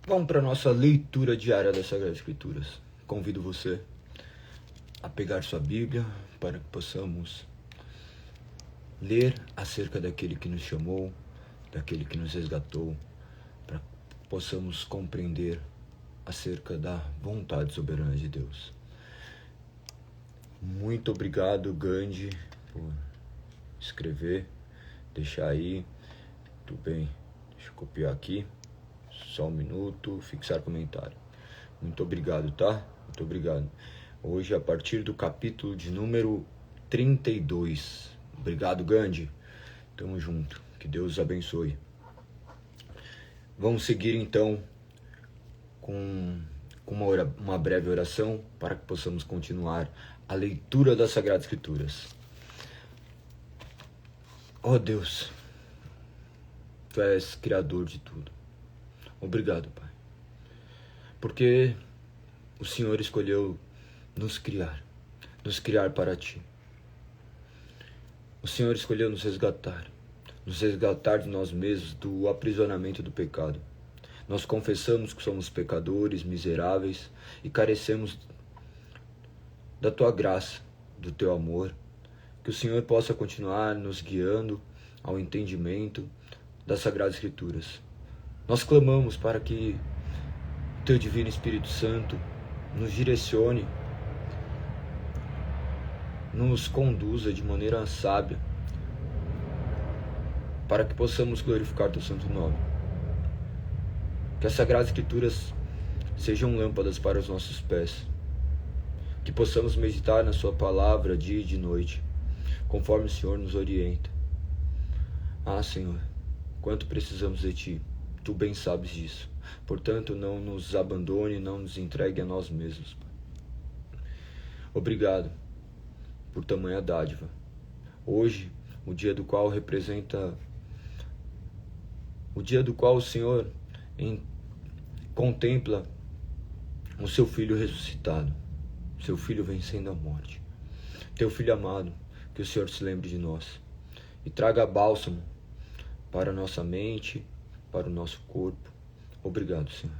Vamos para a nossa leitura diária das Sagradas Escrituras. Convido você a pegar sua Bíblia para que possamos ler acerca daquele que nos chamou, daquele que nos resgatou, para que possamos compreender acerca da vontade soberana de Deus. Muito obrigado, Gandhi, por escrever, deixar aí. Tudo bem, deixa eu copiar aqui. Só um minuto, fixar comentário. Muito obrigado, tá? Muito obrigado. Hoje, a partir do capítulo de número 32. Obrigado, Gandhi. Tamo junto. Que Deus os abençoe. Vamos seguir, então, com uma breve oração para que possamos continuar a leitura das Sagradas Escrituras. Ó Deus, Tu és Criador de tudo. Obrigado, Pai, porque o Senhor escolheu nos criar para Ti. O Senhor escolheu nos resgatar de nós mesmos, do aprisionamento do pecado. Nós confessamos que somos pecadores, miseráveis e carecemos da Tua graça, do Teu amor. Que o Senhor possa continuar nos guiando ao entendimento das Sagradas Escrituras. Nós clamamos para que o Teu Divino Espírito Santo nos direcione, nos conduza de maneira sábia, para que possamos glorificar Teu Santo Nome. Que as Sagradas Escrituras sejam lâmpadas para os nossos pés, que possamos meditar na Sua palavra dia e de noite, conforme o Senhor nos orienta. Ah, Senhor, quanto precisamos de Ti. Tu bem sabes disso. Portanto, não nos abandone, não nos entregue a nós mesmos, Pai. Obrigado por tamanha dádiva. Hoje, o dia do qual o Senhor contempla o Seu Filho ressuscitado, Seu Filho vencendo a morte. Teu Filho amado, que o Senhor se lembre de nós e traga bálsamo para a nossa mente, para o nosso corpo. Obrigado, Senhor.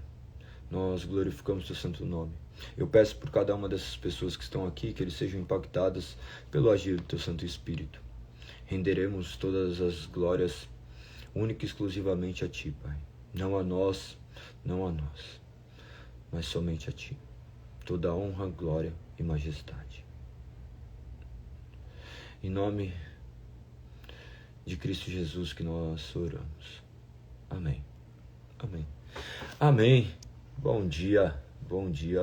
Nós glorificamos Teu Santo Nome. Eu peço por cada uma dessas pessoas que estão aqui, que eles sejam impactadas pelo agir do Teu Santo Espírito. Renderemos todas as glórias única e exclusivamente a Ti, Pai. Não a nós, mas somente a Ti. Toda honra, glória e majestade. Em nome de Cristo Jesus que nós oramos. Amém. Amém. Amém. Bom dia,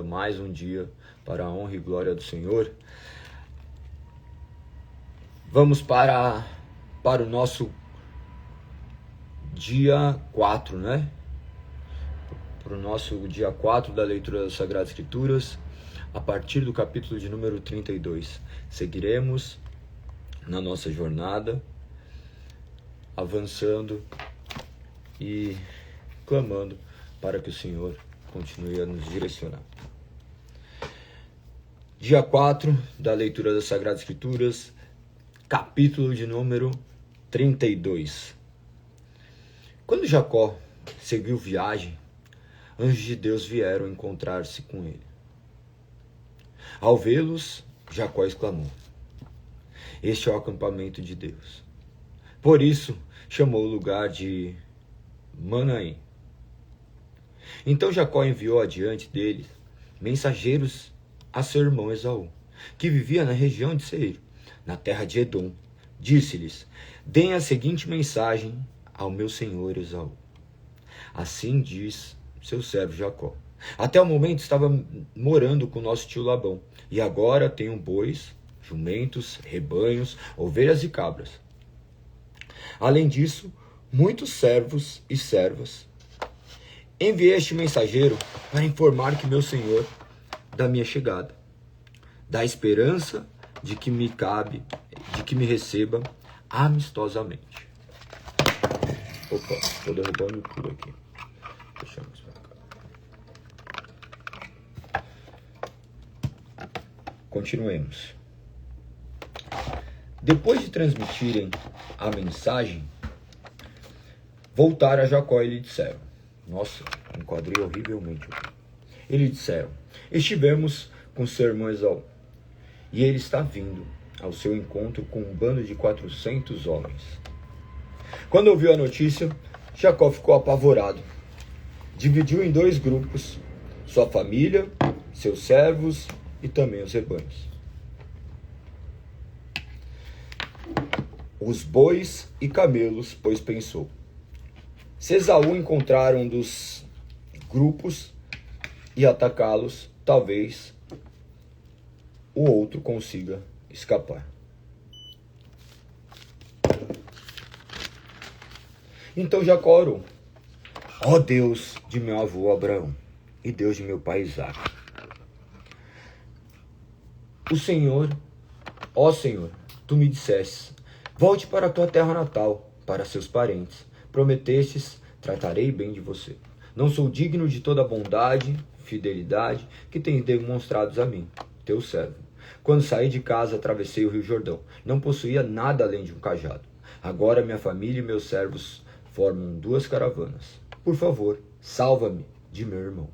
mais um dia para a honra e glória do Senhor. Vamos para o nosso dia 4, né? Para o nosso dia 4 da leitura das Sagradas Escrituras, a partir do capítulo de número 32. Seguiremos na nossa jornada, avançando e clamando para que o Senhor continue a nos direcionar. Dia 4 da leitura das Sagradas Escrituras, capítulo de número 32. Quando Jacó seguiu viagem, anjos de Deus vieram encontrar-se com ele. Ao vê-los, Jacó exclamou: "Este é o acampamento de Deus." Por isso, chamou o lugar de Manaim. Então Jacó enviou adiante deles mensageiros a seu irmão Esaú, que vivia na região de Seir, na terra de Edom. Disse-lhes: "Deem a seguinte mensagem ao meu senhor Esaú. Assim diz seu servo Jacó: Até o momento estava morando com nosso tio Labão, e agora tenho bois, jumentos, rebanhos, ovelhas e cabras. Além disso, muitos servos e servas. Enviei este mensageiro para informar que meu senhor da minha chegada, da esperança de que me receba amistosamente." Opa, estou dando banho no pulo aqui. Deixamos pra cá. Continuemos. Depois de transmitirem a mensagem, voltaram a Jacó e lhe disseram: "Nossa, um quadril horrivelmente. Eles disseram: estivemos com seu irmão Esaú, e ele está vindo ao seu encontro com um bando de 400 homens. Quando ouviu a notícia, Jacó ficou apavorado. Dividiu em 2 grupos, sua família, seus servos e também os rebanhos. Os bois e camelos, pois pensou: se Esaú encontrar um dos grupos e atacá-los, talvez o outro consiga escapar. Então Jacó orou: ó Deus de meu avô Abraão e Deus de meu pai Isaque, ó Senhor, tu me disseste: volte para a tua terra natal, para seus parentes. Prometestes: tratarei bem de você. Não sou digno de toda a bondade, fidelidade que tens demonstrado a mim, teu servo. Quando saí de casa, atravessei o rio Jordão. Não possuía nada além de um cajado. Agora minha família e meus servos formam 2 caravanas. Por favor, salva-me de meu irmão.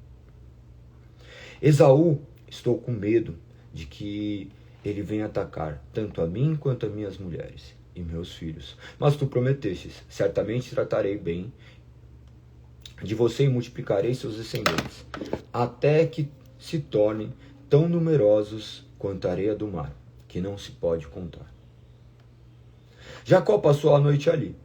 Esaú, estou com medo de que ele venha atacar tanto a mim quanto a minhas mulheres e meus filhos. Mas tu prometestes: certamente tratarei bem de você e multiplicarei seus descendentes, até que se tornem tão numerosos quanto a areia do mar, que não se pode contar. Jacó passou a noite ali.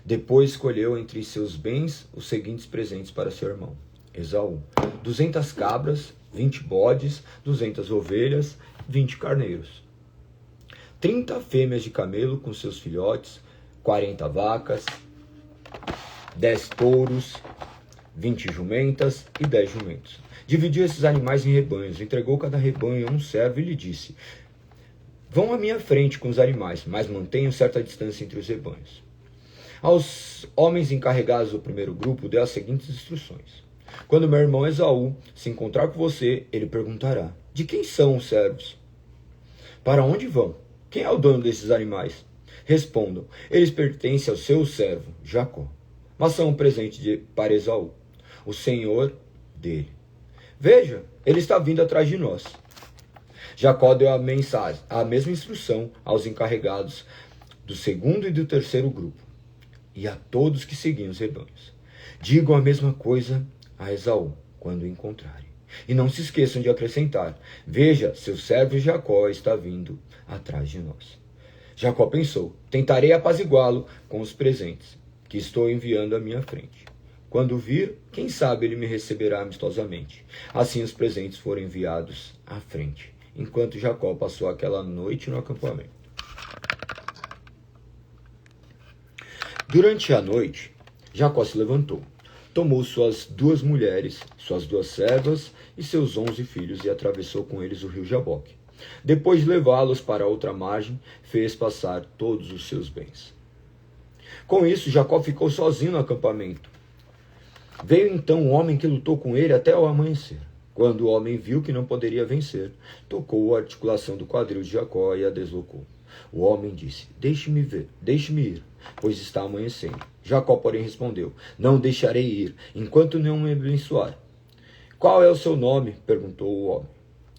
Depois escolheu entre seus bens os seguintes presentes para seu irmão Esaú: 200 cabras, 20 bodes, 200 ovelhas, 20 carneiros, 30 fêmeas de camelo com seus filhotes, 40 vacas, 10 touros, 20 jumentas e 10 jumentos. Dividiu esses animais em rebanhos, entregou cada rebanho a um servo e lhe disse: vão à minha frente com os animais, mas mantenham certa distância entre os rebanhos. Aos homens encarregados do primeiro grupo, deu as seguintes instruções: quando meu irmão Esaú se encontrar com você, ele perguntará: de quem são os servos? Para onde vão? Quem é o dono desses animais? Respondam: eles pertencem ao seu servo, Jacó, mas são um presente para Esaú, o senhor dele. Veja, ele está vindo atrás de nós. Jacó deu a mesma instrução aos encarregados do segundo e do terceiro grupo, e a todos que seguiam os rebanhos. Digam a mesma coisa a Esaú quando o encontrarem. E não se esqueçam de acrescentar: veja, seu servo Jacó está vindo atrás de nós. Jacó pensou: tentarei apaziguá-lo com os presentes que estou enviando à minha frente. Quando vir, quem sabe ele me receberá amistosamente. Assim os presentes foram enviados à frente, enquanto Jacó passou aquela noite no acampamento. Durante a noite, Jacó se levantou, tomou suas 2 mulheres, suas 2 servas e seus 11 filhos e atravessou com eles o rio Jaboque. Depois de levá-los para outra margem, fez passar todos os seus bens. Com isso, Jacó ficou sozinho no acampamento. Veio então um homem que lutou com ele até o amanhecer. Quando o homem viu que não poderia vencer, tocou a articulação do quadril de Jacó e a deslocou. O homem disse: deixe-me ir, pois está amanhecendo. Jacó, porém, respondeu: não deixarei ir, enquanto não me abençoar. Qual é o seu nome? Perguntou o homem.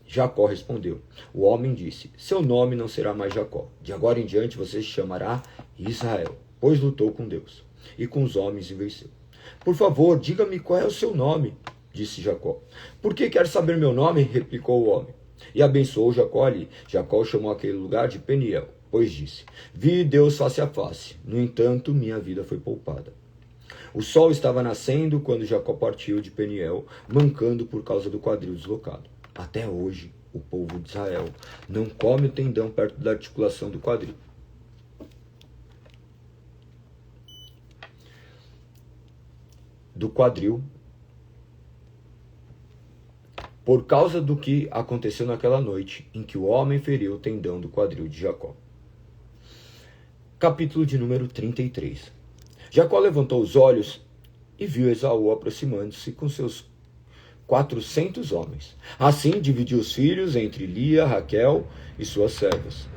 Jacó respondeu. O homem disse: seu nome não será mais Jacó. De agora em diante você se chamará Israel, pois lutou com Deus e com os homens e venceu. Por favor, diga-me qual é o seu nome, disse Jacó. Por que quer saber meu nome? Replicou o homem. E abençoou Jacó ali. Jacó chamou aquele lugar de Peniel, pois disse: vi Deus face a face, no entanto minha vida foi poupada. O sol estava nascendo quando Jacó partiu de Peniel, mancando por causa do quadril deslocado. Até hoje, o povo de Israel não come o tendão perto da articulação do quadril. Por causa do que aconteceu naquela noite em que o homem feriu o tendão do quadril de Jacó. Capítulo de número 33. Jacó levantou os olhos e viu Esaú aproximando-se com seus 400 homens. Assim dividiu os filhos entre Lia, Raquel e suas servas.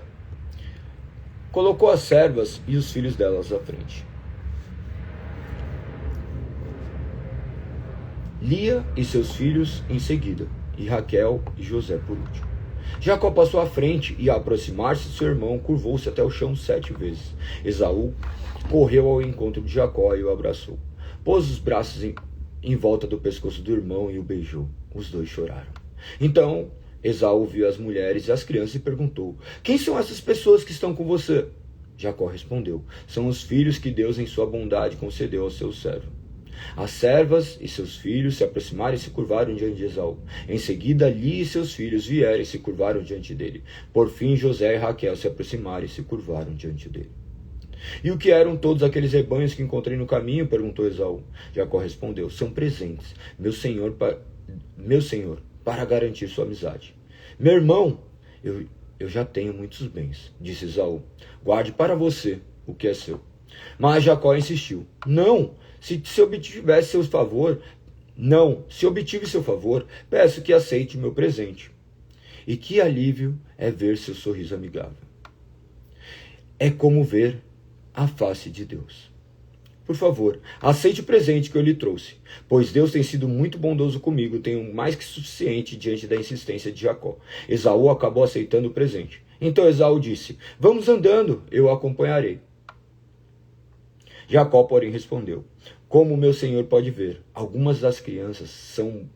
Colocou as servas e os filhos delas à frente. Lia e seus filhos em seguida, e Raquel e José por último. Jacó passou à frente e, ao aproximar-se de seu irmão, curvou-se até o chão 7 vezes. Esaú correu ao encontro de Jacó e o abraçou. Pôs os braços em volta do pescoço do irmão e o beijou. Os dois choraram. Então Esaú viu as mulheres e as crianças e perguntou: quem são essas pessoas que estão com você? Jacó respondeu: são os filhos que Deus em sua bondade concedeu ao seu servo. As servas e seus filhos se aproximaram e se curvaram diante de Esaú. Em seguida, Lia e seus filhos vieram e se curvaram diante dele. Por fim, José e Raquel se aproximaram e se curvaram diante dele. E o que eram todos aqueles rebanhos que encontrei no caminho? Perguntou Esaú. Jacó respondeu: são presentes, meu senhor, para garantir sua amizade. Meu irmão, eu já tenho muitos bens, disse Esaú. Guarde para você o que é seu. Mas Jacó insistiu: não, se obtive seu favor, peço que aceite meu presente. E que alívio é ver seu sorriso amigável. É como ver a face de Deus. Por favor, aceite o presente que eu lhe trouxe, pois Deus tem sido muito bondoso comigo, tenho mais que suficiente diante da insistência de Jacó. Esaú acabou aceitando o presente. Então Esaú disse: vamos andando, eu o acompanharei. Jacó, porém, respondeu: como meu senhor pode ver, algumas das crianças são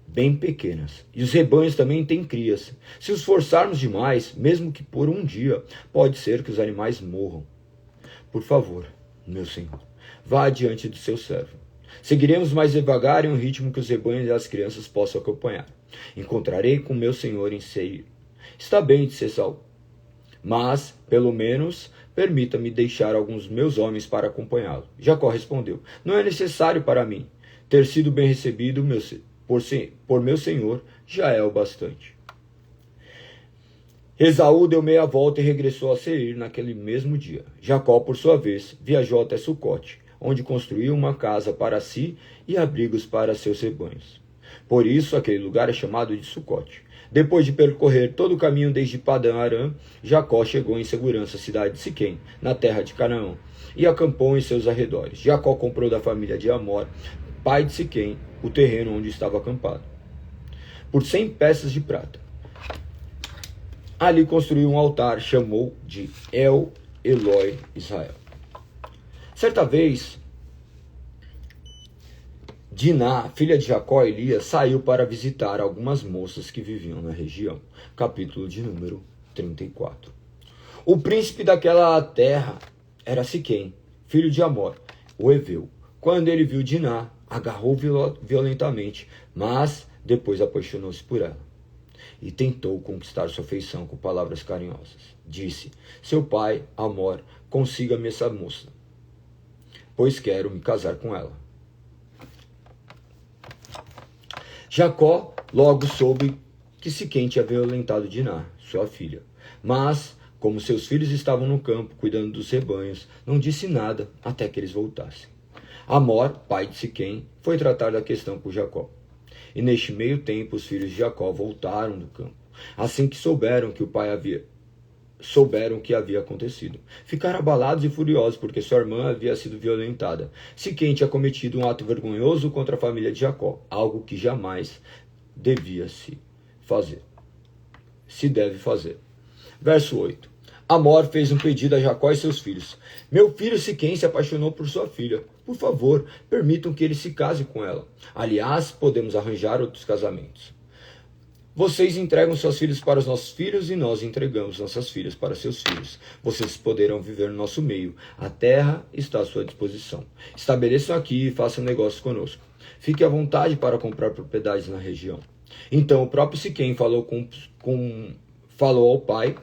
bem pequenas, e os rebanhos também têm crias. Se os forçarmos demais, mesmo que por um dia, pode ser que os animais morram. Por favor, meu senhor, vá adiante do seu servo. Seguiremos mais devagar em um ritmo que os rebanhos e as crianças possam acompanhar. Encontrarei com meu senhor em Seir. Está bem, disse Esaú, mas, pelo menos, permita-me deixar alguns meus homens para acompanhá-lo. Jacó respondeu: não é necessário para mim. Ter sido bem recebido por meu senhor já é o bastante. Esaú deu meia volta e regressou a Seir naquele mesmo dia. Jacó, por sua vez, viajou até Sucote, onde construiu uma casa para si e abrigos para seus rebanhos. Por isso, aquele lugar é chamado de Sucote. Depois de percorrer todo o caminho desde Padã Arã, Jacó chegou em segurança à cidade de Siquém, na terra de Canaã, e acampou em seus arredores. Jacó comprou da família de Amor, pai de Siquém, o terreno onde estava acampado, por 100 peças de prata. Ali construiu um altar, chamou de El Eloi Israel. Certa vez, Diná, filha de Jacó e Lia, saiu para visitar algumas moças que viviam na região. Capítulo de número 34. O príncipe daquela terra era Siquém, filho de Amor, o heveu. Quando ele viu Diná, agarrou violentamente, mas depois apaixonou-se por ela e tentou conquistar sua afeição com palavras carinhosas. Disse: seu pai, Amor, consiga-me essa moça, pois quero me casar com ela. Jacó logo soube que Siquém tinha violentado Diná, sua filha. Mas, como seus filhos estavam no campo cuidando dos rebanhos, não disse nada até que eles voltassem. Amor, pai de Siquém, foi tratar da questão com Jacó. E neste meio tempo os filhos de Jacó voltaram do campo. Assim que souberam que havia acontecido, ficaram abalados e furiosos porque sua irmã havia sido violentada. Siquém tinha cometido um ato vergonhoso contra a família de Jacó, algo que jamais se deve fazer. Verso 8. Amor fez um pedido a Jacó e seus filhos: meu filho Siquém se apaixonou por sua filha. Por favor, permitam que ele se case com ela. Aliás, podemos arranjar outros casamentos. Vocês entregam seus filhos para os nossos filhos e nós entregamos nossas filhas para seus filhos. Vocês poderão viver no nosso meio. A terra está à sua disposição. Estabeleçam aqui e façam negócios conosco. Fique à vontade para comprar propriedades na região. Então o próprio Siquém falou ao pai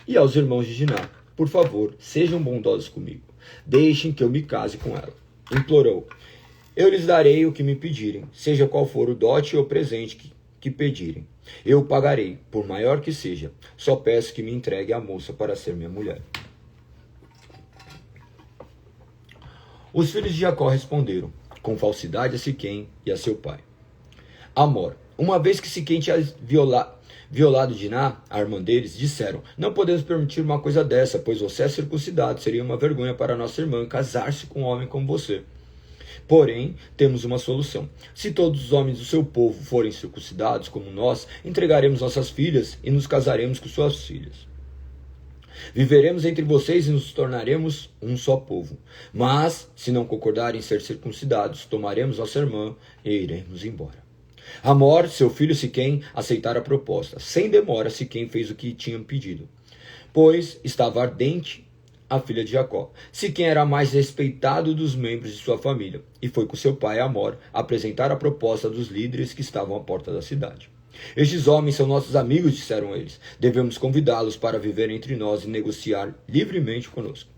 e aos irmãos de Diná: por favor, sejam bondosos comigo. Deixem que eu me case com ela. Implorou: eu lhes darei o que me pedirem, seja qual for o dote ou presente que pedirem. Eu o pagarei, por maior que seja. Só peço que me entregue a moça para ser minha mulher. Os filhos de Jacó responderam com falsidade a Siquém e a seu pai. Amor, uma vez que Siquém tinha violado Diná, a irmã deles, disseram: não podemos permitir uma coisa dessa, pois você é circuncidado. Seria uma vergonha para nossa irmã casar-se com um homem como você. Porém, temos uma solução. Se todos os homens do seu povo forem circuncidados como nós, entregaremos nossas filhas e nos casaremos com suas filhas. Viveremos entre vocês e nos tornaremos um só povo. Mas, se não concordarem em ser circuncidados, tomaremos nossa irmã e iremos embora. Amor, seu filho Siquém, aceitara a proposta. Sem demora, Siquém fez o que tinham pedido, pois estava ardente a filha de Jacó. Siquém era mais respeitado dos membros de sua família, e foi com seu pai Amor apresentar a proposta dos líderes que estavam à porta da cidade. Estes homens são nossos amigos, disseram eles. Devemos convidá-los para viver entre nós e negociar livremente conosco.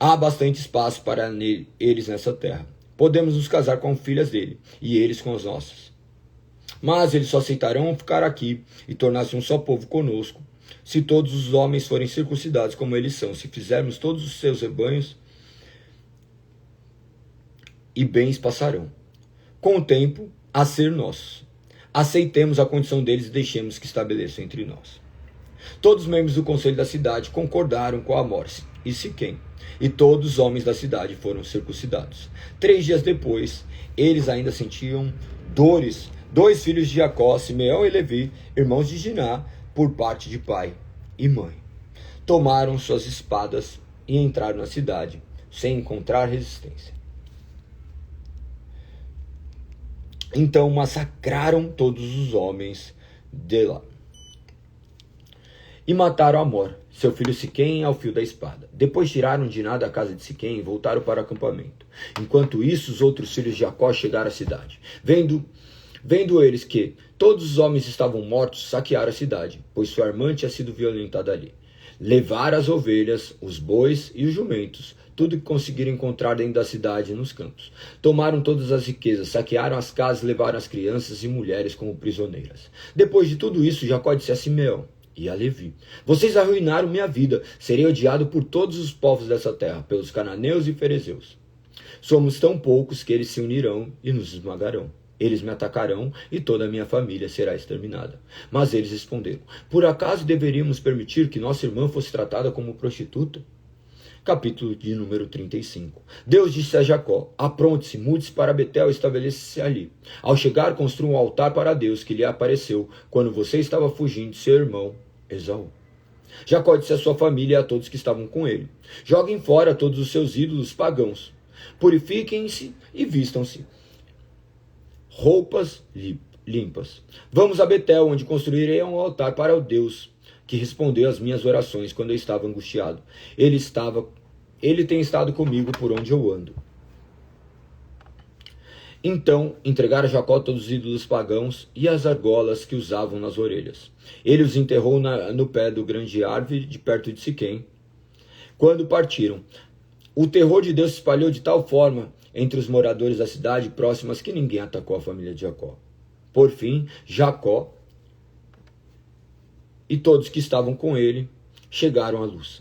Há bastante espaço para eles nessa terra. Podemos nos casar com filhas dele, e eles com as nossas. Mas eles só aceitarão ficar aqui e tornar-se um só povo conosco, se todos os homens forem circuncidados como eles são, se fizermos todos os seus rebanhos e bens passarão, com o tempo, a ser nossos. Aceitemos a condição deles e deixemos que estabeleçam entre nós. Todos os membros do conselho da cidade concordaram com Amor e Siquém, e todos os homens da cidade foram circuncidados. 3 dias depois, eles ainda sentiam dores. 2 filhos de Jacó, Simeão e Levi, irmãos de Diná, por parte de pai e mãe, tomaram suas espadas e entraram na cidade, sem encontrar resistência. Então massacraram todos os homens de lá e mataram Amor, seu filho Siquém, ao fio da espada. Depois tiraram Diná da casa de Siquém e voltaram para o acampamento. Enquanto isso, os outros filhos de Jacó chegaram à cidade. Vendo eles que todos os homens estavam mortos, saquearam a cidade, pois sua irmã tinha sido violentada ali. Levaram as ovelhas, os bois e os jumentos, tudo que conseguiram encontrar dentro da cidade e nos campos. Tomaram todas as riquezas, saquearam as casas e levaram as crianças e mulheres como prisioneiras. Depois de tudo isso, Jacó disse a Simeão e a Levi: vocês arruinaram minha vida, serei odiado por todos os povos dessa terra, pelos cananeus e ferezeus. Somos tão poucos que eles se unirão e nos esmagarão. Eles me atacarão e toda a minha família será exterminada. Mas eles responderam: por acaso deveríamos permitir que nossa irmã fosse tratada como prostituta? Capítulo de número 35. Deus disse a Jacó: apronte-se, mude-se para Betel e estabeleça-se ali. Ao chegar, construa um altar para Deus que lhe apareceu quando você estava fugindo de seu irmão Esaú. Jacó disse à sua família e a todos que estavam com ele: joguem fora todos os seus ídolos pagãos. Purifiquem-se e vistam-se roupas limpas. Vamos a Betel, onde construirei um altar para o Deus que respondeu às minhas orações quando eu estava angustiado. Ele tem estado comigo por onde eu ando. Então entregaram a Jacó todos os ídolos pagãos e as argolas que usavam nas orelhas. Ele os enterrou no pé do grande árvore de perto de Siquém. Quando partiram, o terror de Deus se espalhou de tal forma entre os moradores da cidade próximas que ninguém atacou a família de Jacó. Por fim, Jacó e todos que estavam com ele chegaram à Luz,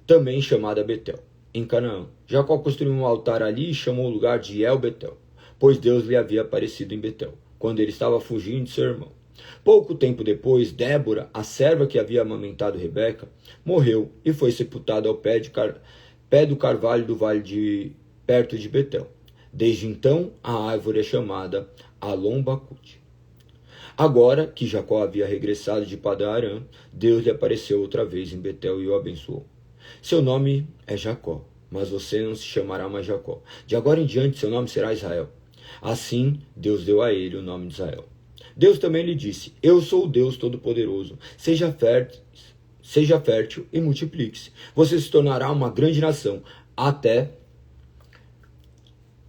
também chamada Betel, em Canaã. Jacó construiu um altar ali e chamou o lugar de El Betel, pois Deus lhe havia aparecido em Betel, quando ele estava fugindo de seu irmão. Pouco tempo depois, Débora, a serva que havia amamentado Rebeca, morreu e foi sepultada ao pé do carvalho do vale perto de Betel. Desde então, a árvore é chamada Alon-Bacute. Agora que Jacó havia regressado de Padã-Arã, Deus lhe apareceu outra vez em Betel e o abençoou. Seu nome é Jacó, mas você não se chamará mais Jacó. De agora em diante, seu nome será Israel. Assim, Deus deu a ele o nome de Israel. Deus também lhe disse: eu sou o Deus Todo-Poderoso. Seja fértil e multiplique-se. Você se tornará uma grande nação. Até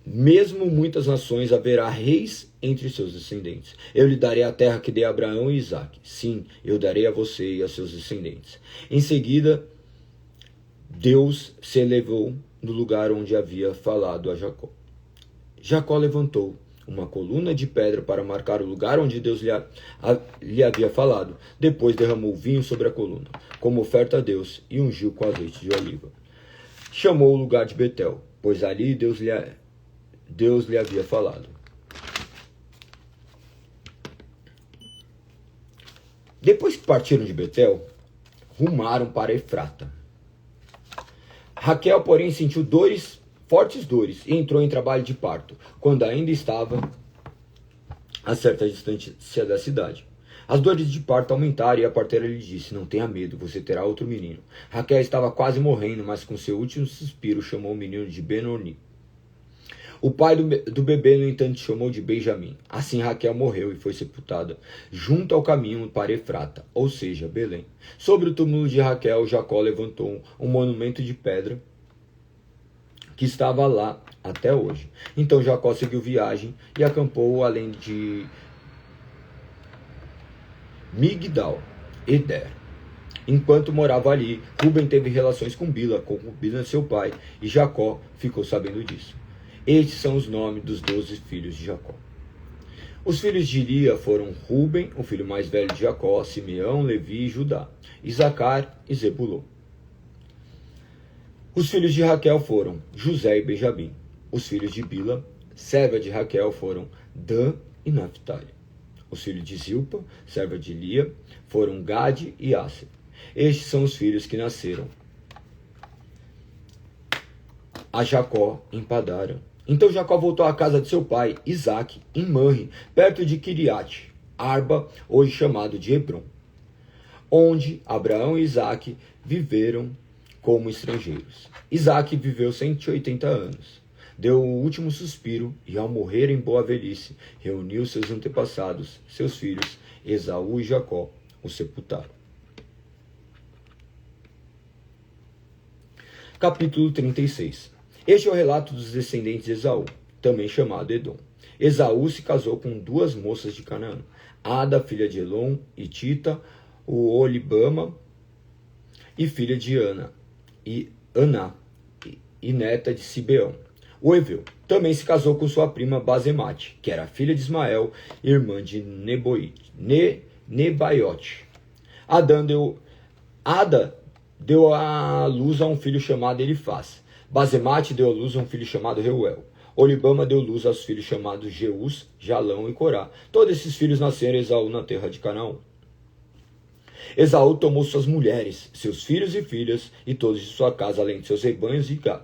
mesmo muitas nações haverá reis entre seus descendentes. Eu lhe darei a terra que dei a Abraão e Isaque. Sim, eu darei a você e a seus descendentes. Em seguida, Deus se elevou no lugar onde havia falado a Jacó. Jacó levantou uma coluna de pedra para marcar o lugar onde Deus lhe havia falado. Depois derramou vinho sobre a coluna, como oferta a Deus, e ungiu com azeite de oliva. Chamou o lugar de Betel, pois ali Deus lhe havia falado. Depois que partiram de Betel, rumaram para Efrata. Raquel, porém, sentiu dores fortes dores e entrou em trabalho de parto, quando ainda estava a certa distância da cidade. As dores de parto aumentaram e a parteira lhe disse: não tenha medo, você terá outro menino. Raquel estava quase morrendo, mas com seu último suspiro chamou o menino de Benoni. O pai do bebê, no entanto, chamou de Benjamim. Assim Raquel morreu e foi sepultada junto ao caminho para Efrata, ou seja, Belém. Sobre o túmulo de Raquel, Jacó levantou um monumento de pedra que estava lá até hoje. Então Jacó seguiu viagem e acampou além de Migdal Eder. Enquanto morava ali, Ruben teve relações com Bila, concubina de seu pai, e Jacó ficou sabendo disso. Estes são os nomes dos 12 filhos de Jacó. Os filhos de Lia foram Ruben, o filho mais velho de Jacó, Simeão, Levi e Judá, Isacar e Zebulon. Os filhos de Raquel foram José e Benjamim. Os filhos de Bila, serva de Raquel, foram Dan e Naphtali. Os filhos de Zilpa, serva de Lia, foram Gade e Asser. Estes são os filhos que nasceram a Jacó em Padã. Então Jacó voltou à casa de seu pai, Isaque, em Manre, perto de Kiriat Arba, hoje chamado de Hebrom, onde Abraão e Isaque viveram como estrangeiros. Isaque viveu 180 anos. Deu o último suspiro e, ao morrer em boa velhice, reuniu seus antepassados, seus filhos, Esaú e Jacó, o sepultaram. Capítulo 36. Este é o relato dos descendentes de Esaú, também chamado Edom. Esaú se casou com 2 moças de Canaã, Ada, filha de Elon, e Tita, o Olibama, e filha de Aná, e neta de Sibeão, o Eveu. Também se casou com sua prima Basemate, que era filha de Ismael, irmã de Nebaiote. Ada deu à luz a um filho chamado Elifaz. Basemate deu à luz a um filho chamado Reuel. Olibama deu luz aos filhos chamados Jeus, Jalão e Corá. Todos esses filhos nasceram em Esaú na terra de Canaã. Esaú tomou suas mulheres, seus filhos e filhas, e todos de sua casa, além de seus rebanhos e gado,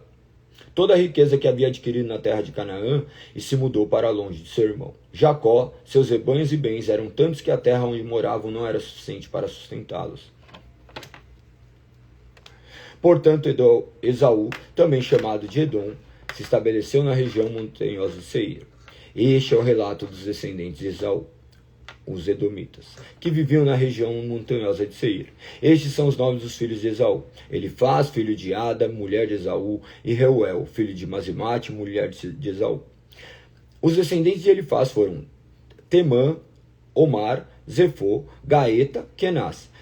toda a riqueza que havia adquirido na terra de Canaã, e se mudou para longe de seu irmão. Jacó, seus rebanhos e bens eram tantos que a terra onde moravam não era suficiente para sustentá-los. Portanto, Esaú, também chamado de Edom, se estabeleceu na região montanhosa de Seir. Este é o relato dos descendentes de Esaú, os edomitas, que viviam na região montanhosa de Seir. Estes são os nomes dos filhos de Esaú: Elifaz, filho de Ada, mulher de Esaú, e Reuel, filho de Basemate, mulher de Esaú. Os descendentes de Elifaz foram Temã, Omar, Zefô, Gaeta, Kenaz.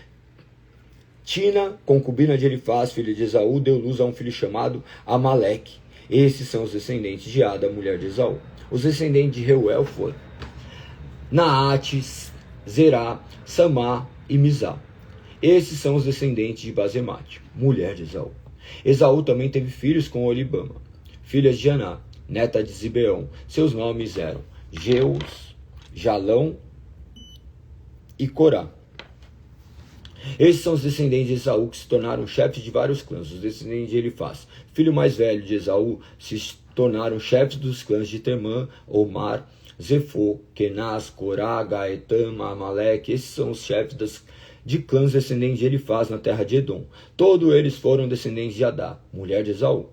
Tina, concubina de Elifaz, filho de Esaú, deu luz a um filho chamado Amaleque. Esses são os descendentes de Ada, mulher de Esaú. Os descendentes de Reuel foram Naate, Zerá, Samá e Mizá. Esses são os descendentes de Basemate, mulher de Esaú. Esaú também teve filhos com Olibama, filha de Aná, neta de Zibeão. Seus nomes eram Jeus, Jalão e Corá. Esses são os descendentes de Esaú que se tornaram chefes de vários clãs. Os descendentes de Elifaz, filho mais velho de Esaú, se tornaram chefes dos clãs de Temã, Omar, Zefô, Kenaz, Corá, Gaetam, Amaleque. Esses são os chefes de clãs descendentes de Elifaz na terra de Edom. Todos eles foram descendentes de Adá, mulher de Esaú.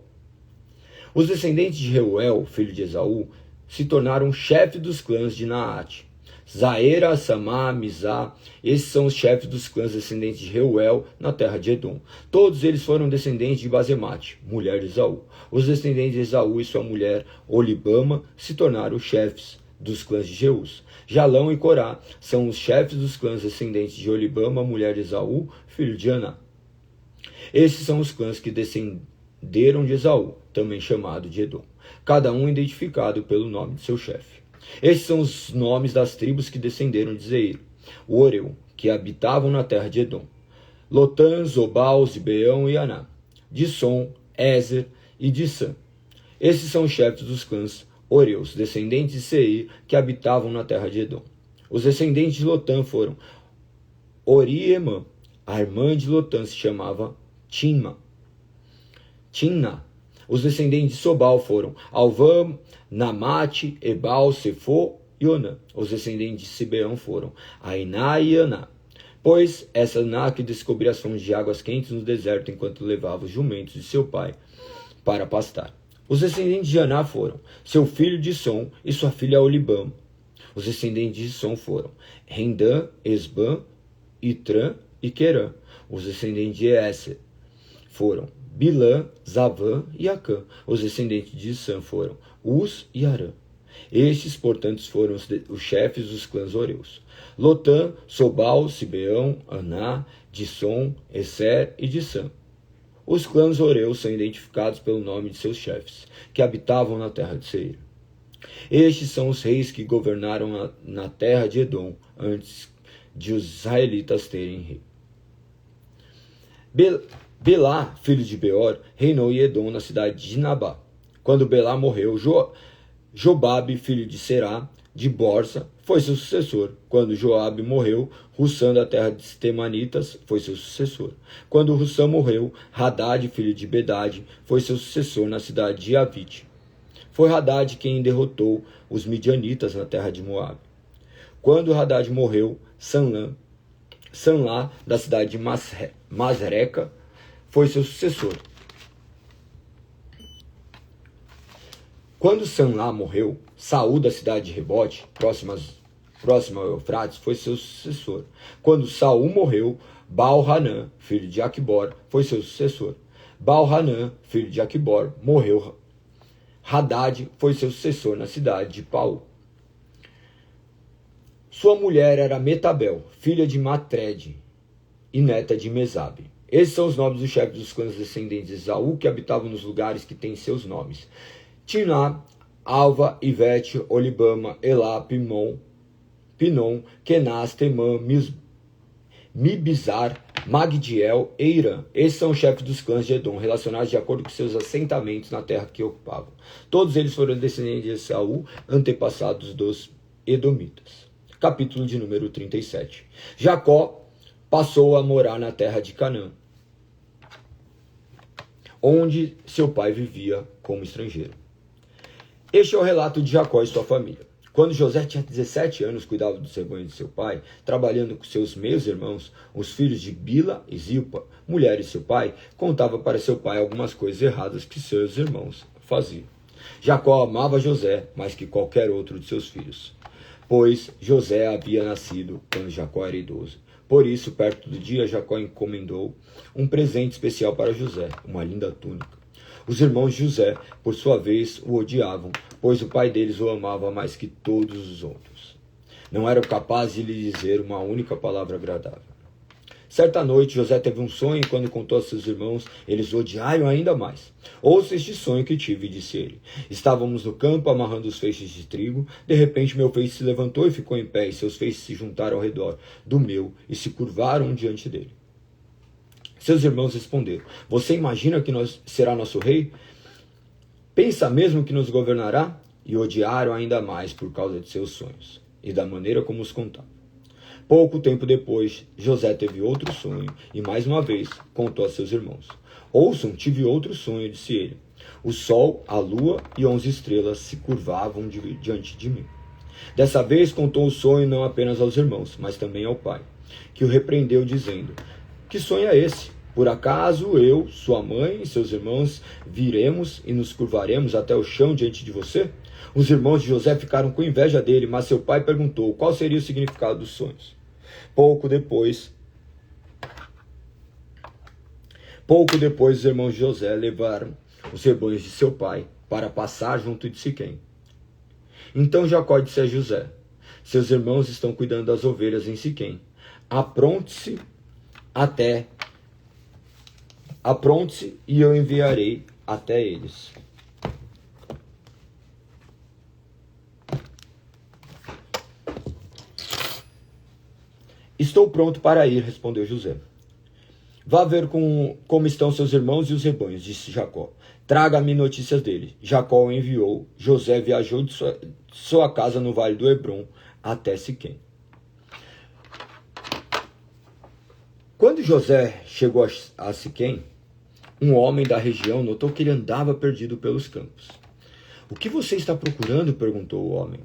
Os descendentes de Reuel, filho de Esaú, se tornaram chefes dos clãs de Naate, Zaera, Samá, Mizá. Esses são os chefes dos clãs descendentes de Reuel na terra de Edom. Todos eles foram descendentes de Basemate, mulher de Esaú. Os descendentes de Esaú e sua mulher Olibama se tornaram chefes dos clãs de Jeus. Jalão e Corá são os chefes dos clãs descendentes de Olibama, mulher de Esaú, filho de Aná. Esses são os clãs que descenderam de Esaú, também chamado de Edom, cada um identificado pelo nome de seu chefe. Estes são os nomes das tribos que descenderam de Seir, o Oreu, que habitavam na terra de Edom: Lotã, Zobal, Zibeão e Aná, Dissom, Ezer e Dissã. Esses são os chefes dos clãs Oreus, descendentes de Seir, que habitavam na terra de Edom. Os descendentes de Lotã foram Ori e Emã. A irmã de Lotã se chamava Timna. Os descendentes de Sobal foram Alvã, Namate, Ebal, Sefo e Onã. Os descendentes de Sibeão foram Ainá e Aná. Pois essa Aná que descobriu as fontes de águas quentes no deserto enquanto levava os jumentos de seu pai para pastar. Os descendentes de Aná foram seu filho Dissom e sua filha Olibama. Os descendentes de Dissom foram Rendã, Esbã, Itrã e Querã. Os descendentes de Esser foram Bilã, Zavã e Acã. Os descendentes de Sam foram Uz e Arã. Estes, portanto, foram os chefes dos clãs Oreus. Lotã, Sobal, Sibeão, Aná, Dissom, Esser e Dissã. Os clãs Oreus são identificados pelo nome de seus chefes, que habitavam na terra de Seir. Estes são os reis que governaram na terra de Edom, antes de os israelitas terem rei. Belá, filho de Beor, reinou em Edom na cidade de Nabá. Quando Belá morreu, Jobabe, filho de Será, de Borsa, foi seu sucessor. Quando Joabe morreu, Hussã da terra de Temanitas foi seu sucessor. Quando Hussã morreu, Hadad, filho de Bedade, foi seu sucessor na cidade de Avite. Foi Hadad quem derrotou os midianitas na terra de Moabe. Quando Hadad morreu, Sanlá, da cidade de Masreca, foi seu sucessor. Quando Sanlá morreu, Saul, da cidade de Rebote, próximo ao Eufrates, foi seu sucessor. Quando Saul morreu, Baal-Hanã, filho de Aquibor, foi seu sucessor. Baal-Hanã, filho de Aquibor, morreu. Hadad foi seu sucessor na cidade de Pau. Sua mulher era Metabel, filha de Matred e neta de Mesabe. Esses são os nomes dos chefes dos clãs descendentes de Esaú que habitavam nos lugares que têm seus nomes: Tiná, Alva, Ivete, Olibama, Elá, Pinom, Kenaz, Temã, Mibizar, Magdiel e Irã. Esses são os chefes dos clãs de Edom, relacionados de acordo com seus assentamentos na terra que ocupavam. Todos eles foram descendentes de Esaú, antepassados dos Edomitas. Capítulo de número 37. Jacó passou a morar na terra de Canaã, onde seu pai vivia como estrangeiro. Este é o relato de Jacó e sua família. Quando José tinha 17 anos, cuidava dos rebanhos de seu pai, trabalhando com seus meios irmãos, os filhos de Bila e Zilpa, mulheres de seu pai, contava para seu pai algumas coisas erradas que seus irmãos faziam. Jacó amava José mais que qualquer outro de seus filhos, pois José havia nascido quando Jacó era idoso. Por isso, perto do dia, Jacó encomendou um presente especial para José, uma linda túnica. Os irmãos de José, por sua vez, o odiavam, pois o pai deles o amava mais que todos os outros. Não eram capazes de lhe dizer uma única palavra agradável. Certa noite, José teve um sonho e quando contou a seus irmãos, eles o odiaram ainda mais. Ouça este sonho que tive, disse ele. Estávamos no campo amarrando os feixes de trigo. De repente, meu feixe se levantou e ficou em pé, e seus feixes se juntaram ao redor do meu e se curvaram diante dele. Seus irmãos responderam: Você imagina que será nosso rei? Pensa mesmo que nos governará? E odiaram ainda mais por causa de seus sonhos e da maneira como os contava. Pouco tempo depois, José teve outro sonho e mais uma vez contou a seus irmãos. Ouçam, tive outro sonho, disse ele. O sol, a lua e 11 estrelas se curvavam diante de mim. Dessa vez contou o sonho não apenas aos irmãos, mas também ao pai, que o repreendeu dizendo: Que sonho é esse? Por acaso eu, sua mãe e seus irmãos viremos e nos curvaremos até o chão diante de você? Os irmãos de José ficaram com inveja dele, mas seu pai perguntou qual seria o significado dos sonhos. Pouco depois, os irmãos de José levaram os rebanhos de seu pai para passar junto de Siquém. Então Jacó disse a José: Seus irmãos estão cuidando das ovelhas em Siquém. Apronte-se e eu enviarei até eles. Estou pronto para ir, respondeu José. Vá ver como estão seus irmãos e os rebanhos, disse Jacó. Traga-me notícias deles. Jacó o enviou. José viajou de sua casa no vale do Hebrom até Siquém. Quando José chegou a Siquém, Um homem da região notou que ele andava perdido pelos campos. O que você está procurando? Perguntou o homem.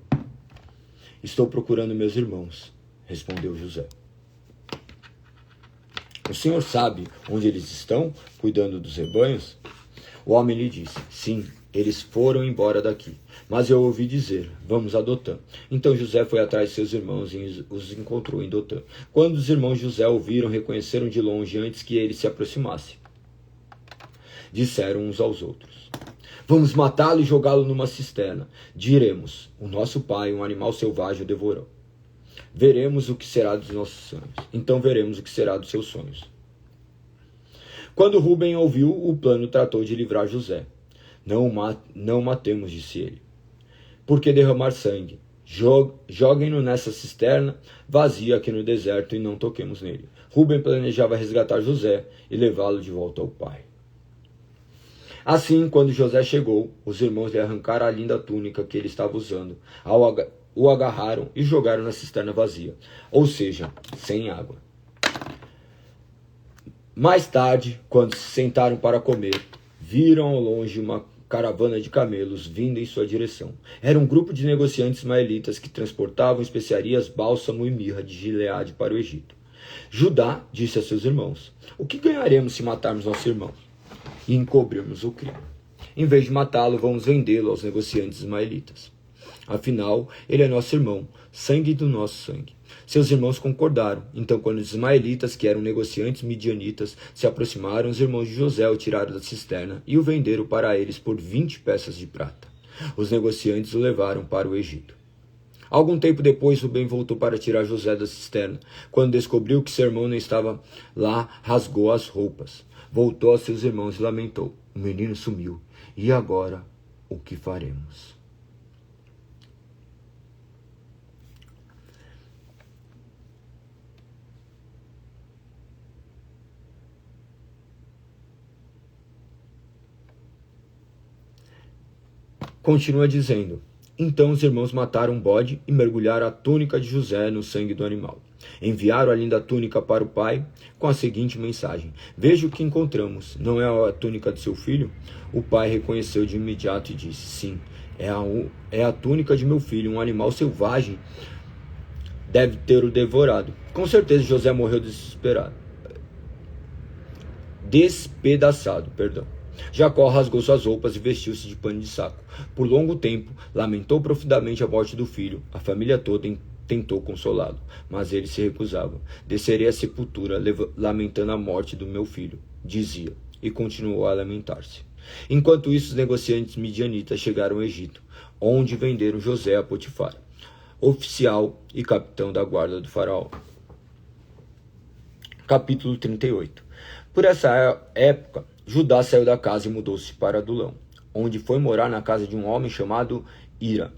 Estou procurando meus irmãos, respondeu José. O senhor sabe onde eles estão, cuidando dos rebanhos? O homem lhe disse, sim, eles foram embora daqui. Mas eu ouvi dizer, vamos a Dotã. Então José foi atrás de seus irmãos e os encontrou em Dotã. Quando os irmãos de José ouviram, reconheceram de longe antes que ele se aproximasse. Disseram uns aos outros, vamos matá-lo e jogá-lo numa cisterna. Diremos, o nosso pai, um animal selvagem, o devorou. Veremos o que será dos nossos sonhos. Então veremos o que será dos seus sonhos. Quando Rúben ouviu o plano, tratou de livrar José. Não o matemos, disse ele. Por que derramar sangue? Joguem-no nessa cisterna vazia aqui no deserto e não toquemos nele. Rúben planejava resgatar José e levá-lo de volta ao pai. Assim, quando José chegou, os irmãos lhe arrancaram a linda túnica que ele estava usando, o agarraram e jogaram na cisterna vazia, ou seja, sem água. Mais tarde, quando se sentaram para comer, viram ao longe uma caravana de camelos vindo em sua direção. Era um grupo de negociantes ismaelitas que transportavam especiarias, bálsamo e mirra de Gileade para o Egito. Judá disse a seus irmãos, o que ganharemos se matarmos nosso irmão e encobrirmos o crime? Em vez de matá-lo, vamos vendê-lo aos negociantes ismaelitas. Afinal, ele é nosso irmão, sangue do nosso sangue. Seus irmãos concordaram. Então, quando os ismaelitas, que eram negociantes midianitas, se aproximaram, os irmãos de José o tiraram da cisterna e o venderam para eles por 20 peças de prata. Os negociantes o levaram para o Egito. Algum tempo depois, Rubem voltou para tirar José da cisterna. Quando descobriu que seu irmão não estava lá, rasgou as roupas. Voltou a seus irmãos e lamentou. O menino sumiu. E agora, o que faremos? Continua dizendo, então os irmãos mataram um bode e mergulharam a túnica de José no sangue do animal. Enviaram a linda túnica para o pai com a seguinte mensagem, veja o que encontramos, não é a túnica do seu filho? O pai reconheceu de imediato e disse, sim, é a túnica de meu filho, um animal selvagem deve ter o devorado. Com certeza José morreu despedaçado. Jacó rasgou suas roupas e vestiu-se de pano de saco. Por longo tempo, lamentou profundamente a morte do filho. A família toda tentou consolá-lo, mas ele se recusava. Descerei à sepultura, lamentando a morte do meu filho, dizia, e continuou a lamentar-se. Enquanto isso, os negociantes midianitas chegaram ao Egito, onde venderam José a Potifar, oficial e capitão da guarda do faraó. Capítulo 38. Por essa época, Judá saiu da casa e mudou-se para Adulão, onde foi morar na casa de um homem chamado Ira.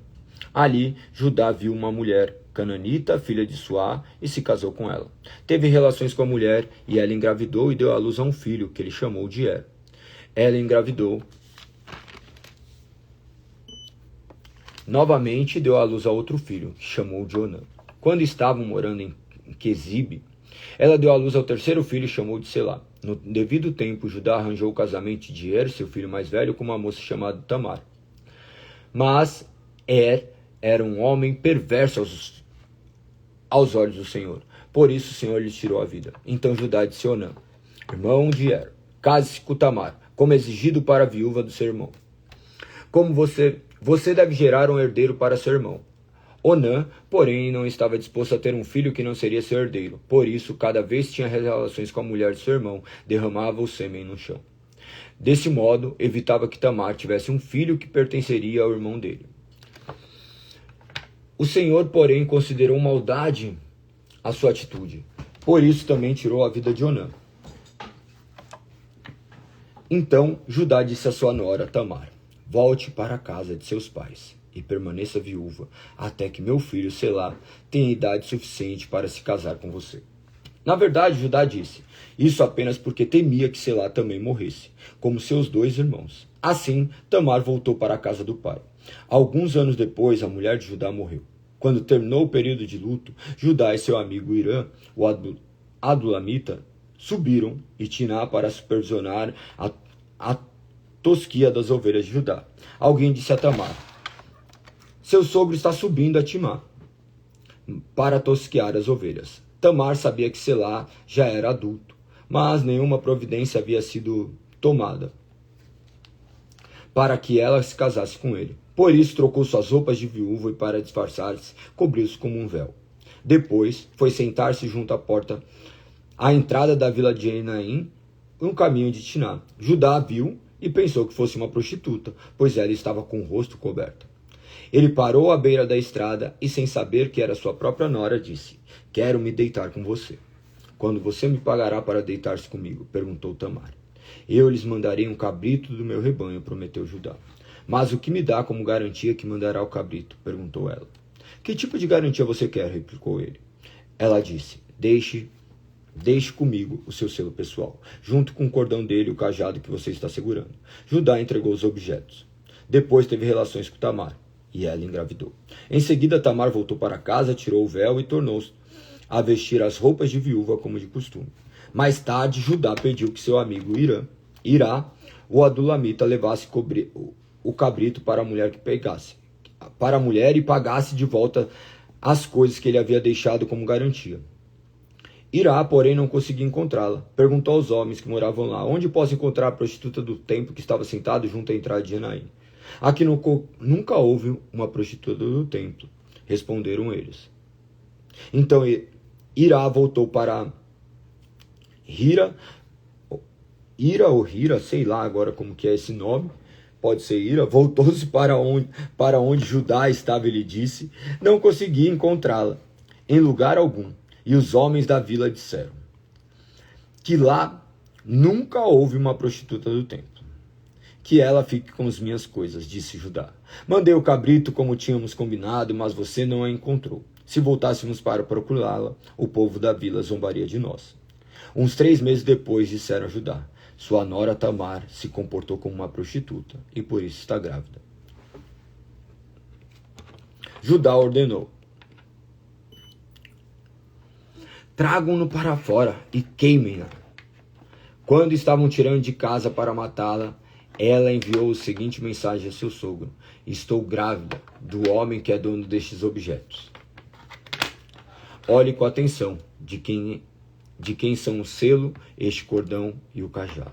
Ali, Judá viu uma mulher cananita, filha de Suá, e se casou com ela. Teve relações com a mulher, e ela engravidou e deu à luz a um filho, que ele chamou de Er. Ela engravidou novamente e deu à luz a outro filho, que chamou de Onã. Quando estavam morando em Quezibe, ela deu à luz ao terceiro filho e chamou de Selá. No devido tempo, Judá arranjou o casamento de Er, seu filho mais velho, com uma moça chamada Tamar. Mas Er era um homem perverso aos olhos do Senhor. Por isso o Senhor lhe tirou a vida. Então Judá disse a Onã, irmão de Er, case-se com Tamar, como exigido para a viúva do seu irmão. Como você deve gerar um herdeiro para seu irmão. Onã, porém, não estava disposto a ter um filho que não seria seu herdeiro. Por isso, cada vez que tinha relações com a mulher de seu irmão, derramava o sêmen no chão. Desse modo, evitava que Tamar tivesse um filho que pertenceria ao irmão dele. O Senhor, porém, considerou maldade a sua atitude. Por isso, também tirou a vida de Onã. Então, Judá disse a sua nora, Tamar, volte para a casa de seus pais e permaneça viúva, até que meu filho, Selá, tenha idade suficiente para se casar com você. Na verdade, Judá disse, isso apenas porque temia que Selá também morresse, como seus 2 irmãos. Assim, Tamar voltou para a casa do pai. Alguns anos depois, a mulher de Judá morreu. Quando terminou o período de luto, Judá e seu amigo Irã, o Adulamita, subiram e Tiná para supervisionar a tosquia das ovelhas de Judá. Alguém disse a Tamar: seu sogro está subindo a Timná para tosquear as ovelhas. Tamar sabia que Selá já era adulto, mas nenhuma providência havia sido tomada para que ela se casasse com ele. Por isso trocou suas roupas de viúva e, para disfarçar-se, cobriu-se como um véu. Depois foi sentar-se junto à porta, à entrada da vila de Enaim, no caminho de Timná. Judá a viu e pensou que fosse uma prostituta, pois ela estava com o rosto coberto. Ele parou à beira da estrada e, sem saber que era sua própria nora, disse: quero me deitar com você. Quando você me pagará para deitar-se comigo? Perguntou Tamar. Eu lhes mandarei um cabrito do meu rebanho, prometeu Judá. Mas o que me dá como garantia que mandará o cabrito? Perguntou ela. Que tipo de garantia você quer? Replicou ele. Ela disse: deixe comigo o seu selo pessoal, junto com o cordão dele e o cajado que você está segurando. Judá entregou os objetos. Depois teve relações com Tamar, e ela engravidou. Em seguida, Tamar voltou para casa, tirou o véu e tornou-se a vestir as roupas de viúva como de costume. Mais tarde, Judá pediu que seu amigo Irá, o adulamita, levasse o cabrito para a mulher e pagasse de volta as coisas que ele havia deixado como garantia. Irá, porém, não conseguia encontrá-la. Perguntou aos homens que moravam lá: onde posso encontrar a prostituta do templo que estava sentada junto à entrada de Enaim? Aqui nunca houve uma prostituta do templo, responderam eles. Então Irá voltou para Ira ou Hira, sei lá agora como que é esse nome, pode ser Ira, voltou-se para onde Judá estava e lhe disse: não consegui encontrá-la em lugar algum. E os homens da vila disseram que lá nunca houve uma prostituta do templo. Que ela fique com as minhas coisas, disse Judá. Mandei o cabrito como tínhamos combinado, mas você não a encontrou. Se voltássemos para procurá-la, o povo da vila zombaria de nós. Uns 3 meses depois, disseram a Judá: sua nora Tamar se comportou como uma prostituta e por isso está grávida. Judá ordenou: tragam-no para fora e queimem-na. Quando estavam tirando de casa para matá-la, ela enviou a seguinte mensagem a seu sogro: estou grávida do homem que é dono destes objetos. Olhe com atenção de quem são o selo, este cordão e o cajado.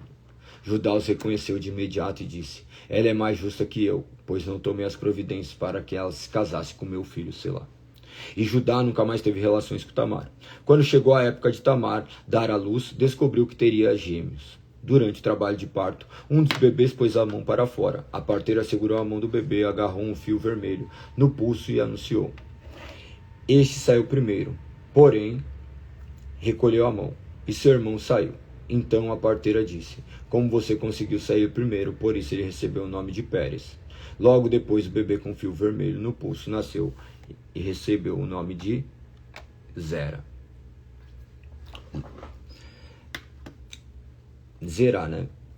Judá os reconheceu de imediato e disse: ela é mais justa que eu, pois não tomei as providências para que ela se casasse com meu filho Selá. E Judá nunca mais teve relações com Tamar. Quando chegou a época de Tamar dar à luz, descobriu que teria gêmeos. Durante o trabalho de parto, um dos bebês pôs a mão para fora. A parteira segurou a mão do bebê, agarrou um fio vermelho no pulso e anunciou: este saiu primeiro, porém recolheu a mão, e seu irmão saiu. Então a parteira disse: como você conseguiu sair primeiro, por isso ele recebeu o nome de Pérez. Logo depois, o bebê com fio vermelho no pulso nasceu e recebeu o nome de Zerá.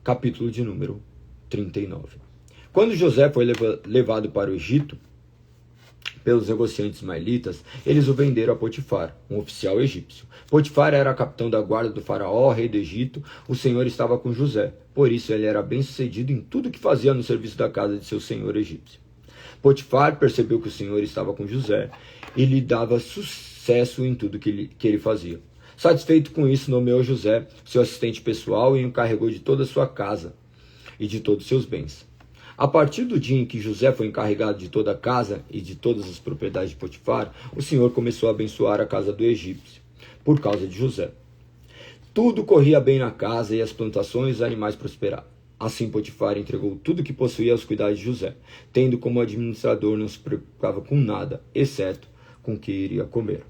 Capítulo de número 39. Quando José foi levado para o Egito pelos negociantes ismaelitas, eles o venderam a Potifar, um oficial egípcio. Potifar era capitão da guarda do faraó, rei do Egito. O senhor estava com José, por isso ele era bem sucedido em tudo que fazia no serviço da casa de seu senhor egípcio. Potifar percebeu que o senhor estava com José e lhe dava sucesso em tudo que ele fazia. Satisfeito com isso, nomeou José seu assistente pessoal e o encarregou de toda a sua casa e de todos os seus bens. A partir do dia em que José foi encarregado de toda a casa e de todas as propriedades de Potifar, o Senhor começou a abençoar a casa do egípcio, por causa de José. Tudo corria bem na casa e as plantações e os animais prosperavam. Assim Potifar entregou tudo que possuía aos cuidados de José, tendo como administrador não se preocupava com nada, exceto com o que iria comer.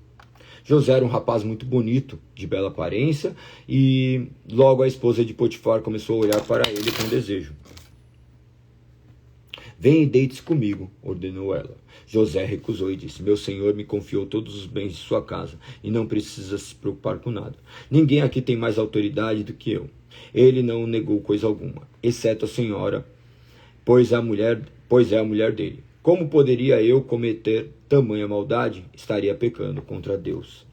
José era um rapaz muito bonito, de bela aparência, e logo a esposa de Potifar começou a olhar para ele com desejo. Venha e deite-se comigo, ordenou ela. José recusou e disse: meu senhor me confiou todos os bens de sua casa e não precisa se preocupar com nada. Ninguém aqui tem mais autoridade do que eu. Ele não negou coisa alguma, exceto a senhora, pois é a mulher dele. Como poderia eu cometer tamanha maldade? Estaria pecando contra Deus.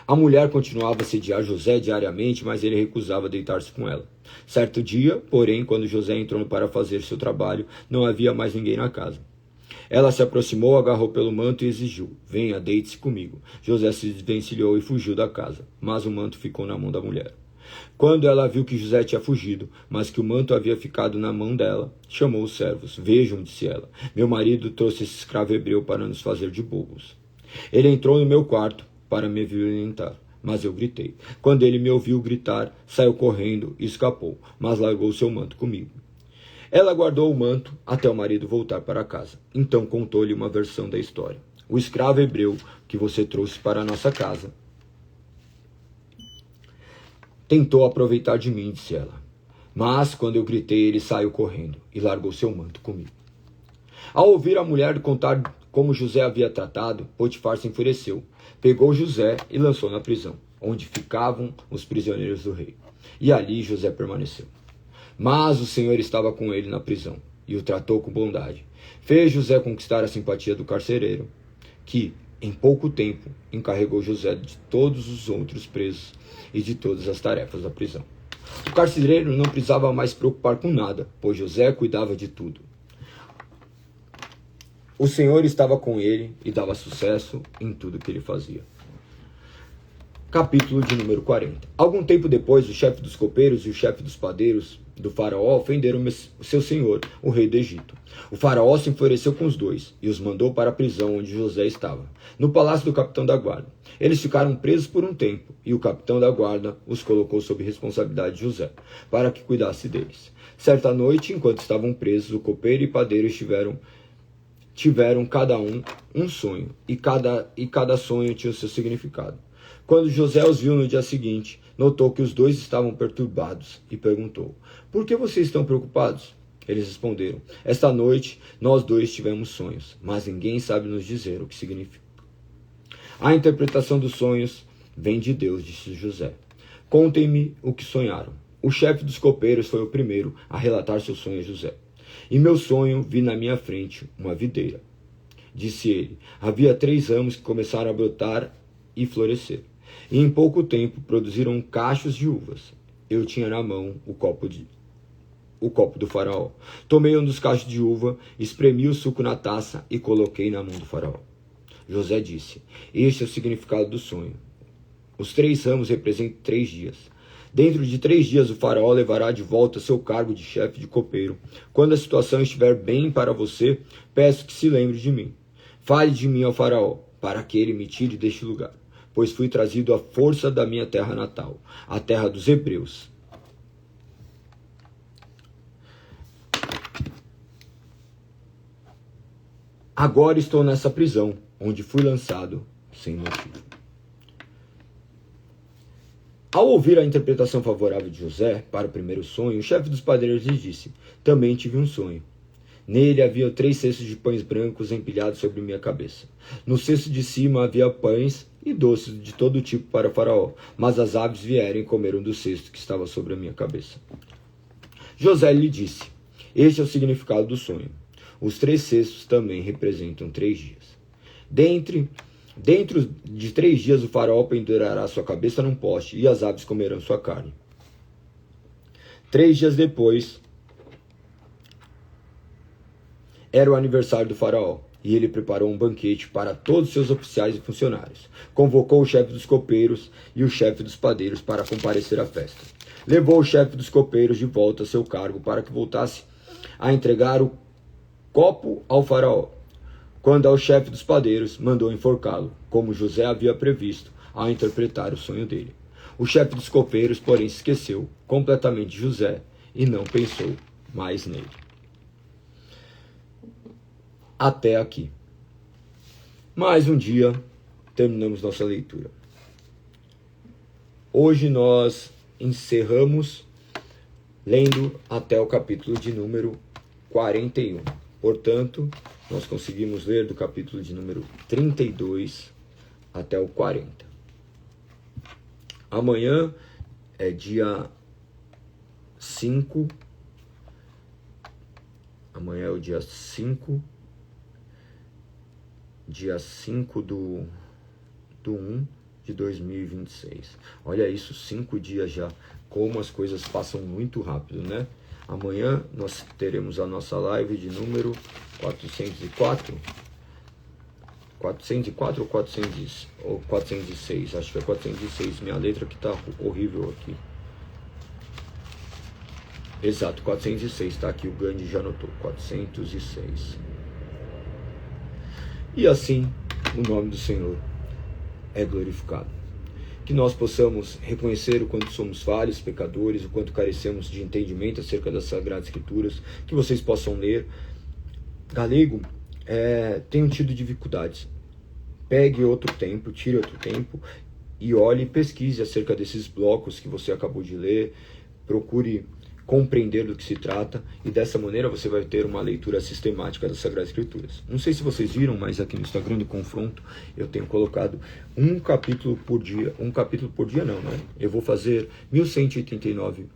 A mulher continuava a sediar José diariamente, mas ele recusava deitar-se com ela. Certo dia, porém, quando José entrou para fazer seu trabalho, não havia mais ninguém na casa. Ela se aproximou, agarrou pelo manto e exigiu: venha, deite-se comigo. José se desvencilhou e fugiu da casa, mas o manto ficou na mão da mulher. Quando ela viu que José tinha fugido, mas que o manto havia ficado na mão dela, chamou os servos. Vejam, disse ela, meu marido trouxe esse escravo hebreu para nos fazer de bobos. Ele entrou no meu quarto para me violentar, mas eu gritei. Quando ele me ouviu gritar, saiu correndo e escapou, mas largou seu manto comigo. Ela guardou o manto até o marido voltar para casa. Então contou-lhe uma versão da história. O escravo hebreu que você trouxe para a nossa casa tentou aproveitar de mim, disse ela. Mas, quando eu gritei, ele saiu correndo e largou seu manto comigo. Ao ouvir a mulher contar como José havia tratado, Potifar se enfureceu. Pegou José e lançou na prisão, onde ficavam os prisioneiros do rei. E ali José permaneceu. Mas o Senhor estava com ele na prisão e o tratou com bondade. Fez José conquistar a simpatia do carcereiro, que, em pouco tempo, encarregou José de todos os outros presos e de todas as tarefas da prisão. O carcereiro não precisava mais se preocupar com nada, pois José cuidava de tudo. O Senhor estava com ele e dava sucesso em tudo que ele fazia. Capítulo de número 40. Algum tempo depois, o chefe dos copeiros e o chefe dos padeiros do faraó ofenderam seu senhor, o rei do Egito. O faraó se enfureceu com os dois e os mandou para a prisão onde José estava, no palácio do capitão da guarda. Eles ficaram presos por um tempo e o capitão da guarda os colocou sob responsabilidade de José, para que cuidasse deles. Certa noite, enquanto estavam presos, o copeiro e padeiro tiveram cada um sonho, e cada sonho tinha o seu significado. Quando José os viu no dia seguinte, notou que os dois estavam perturbados e perguntou: por que vocês estão preocupados? Eles responderam: esta noite nós dois tivemos sonhos, mas ninguém sabe nos dizer o que significa. A interpretação dos sonhos vem de Deus, disse José. Contem-me o que sonharam. O chefe dos copeiros foi o primeiro a relatar seu sonho a José. Em meu sonho vi na minha frente uma videira. Disse ele: havia 3 ramos que começaram a brotar e florescer. E em pouco tempo produziram cachos de uvas. Eu tinha na mão o copo do faraó. Tomei um dos cachos de uva, espremi o suco na taça e coloquei na mão do faraó. José disse: este é o significado do sonho. Os 3 ramos representam 3 dias. Dentro de 3 dias o faraó levará de volta seu cargo de chefe de copeiro. Quando a situação estiver bem para você, peço que se lembre de mim. Fale de mim ao faraó, para que ele me tire deste lugar, pois fui trazido à força da minha terra natal, a terra dos hebreus. Agora estou nessa prisão, onde fui lançado sem motivo. Ao ouvir a interpretação favorável de José para o primeiro sonho, o chefe dos padeiros lhe disse: também tive um sonho. Nele havia 3 cestos de pães brancos empilhados sobre minha cabeça. No cesto de cima havia pães e doces de todo tipo para o faraó, mas as aves vieram e comeram do cesto que estava sobre a minha cabeça. José lhe disse: este é o significado do sonho. Os 3 cestos também representam 3 dias. Dentro de 3 dias o faraó pendurará sua cabeça num poste e as aves comerão sua carne. 3 dias depois era o aniversário do faraó e ele preparou um banquete para todos seus oficiais e funcionários. Convocou o chefe dos copeiros e o chefe dos padeiros para comparecer à festa. Levou o chefe dos copeiros de volta a seu cargo para que voltasse a entregar o copo ao faraó. Quando ao chefe dos padeiros, mandou enforcá-lo, como José havia previsto, ao interpretar o sonho dele. O chefe dos copeiros, porém, se esqueceu completamente de José e não pensou mais nele. Até aqui. Mais um dia, terminamos nossa leitura. Hoje nós encerramos lendo até o capítulo de número 41. Portanto, nós conseguimos ler do capítulo de número 32 até o 40. Amanhã é dia 5. Amanhã é o dia 5. Dia 5 do 1 de 2026. Olha isso, 5 dias já. Como as coisas passam muito rápido, né? Amanhã nós teremos a nossa live de número 404. 404 ou 406? Acho que é 406. Minha letra que tá horrível aqui. Exato, 406. Tá aqui, o Gandhi já anotou. 406. E assim, o nome do Senhor é glorificado. Que nós possamos reconhecer o quanto somos falhos, pecadores, o quanto carecemos de entendimento acerca das Sagradas Escrituras, que vocês possam ler. Galego, tenho tido dificuldades. Pegue outro tempo, tire outro tempo e olhe e pesquise acerca desses blocos que você acabou de ler. Procure compreender do que se trata e dessa maneira você vai ter uma leitura sistemática das Sagradas Escrituras. Não sei se vocês viram, mas aqui no Instagram do Confronto eu tenho colocado um capítulo por dia. Um capítulo por dia não, né? Eu vou fazer 1189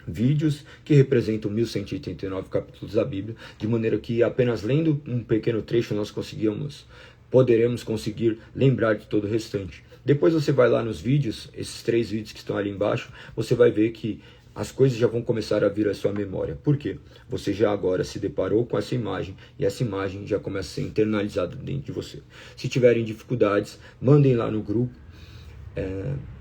vídeos que representam 1189 capítulos da Bíblia, de maneira que apenas lendo um pequeno trecho nós poderemos conseguir lembrar de todo o restante. Depois você vai lá nos vídeos, esses 3 vídeos que estão ali embaixo, você vai ver que as coisas já vão começar a vir à sua memória. Por quê? Você já agora se deparou com essa imagem e essa imagem já começa a ser internalizada dentro de você. Se tiverem dificuldades, mandem lá no grupo.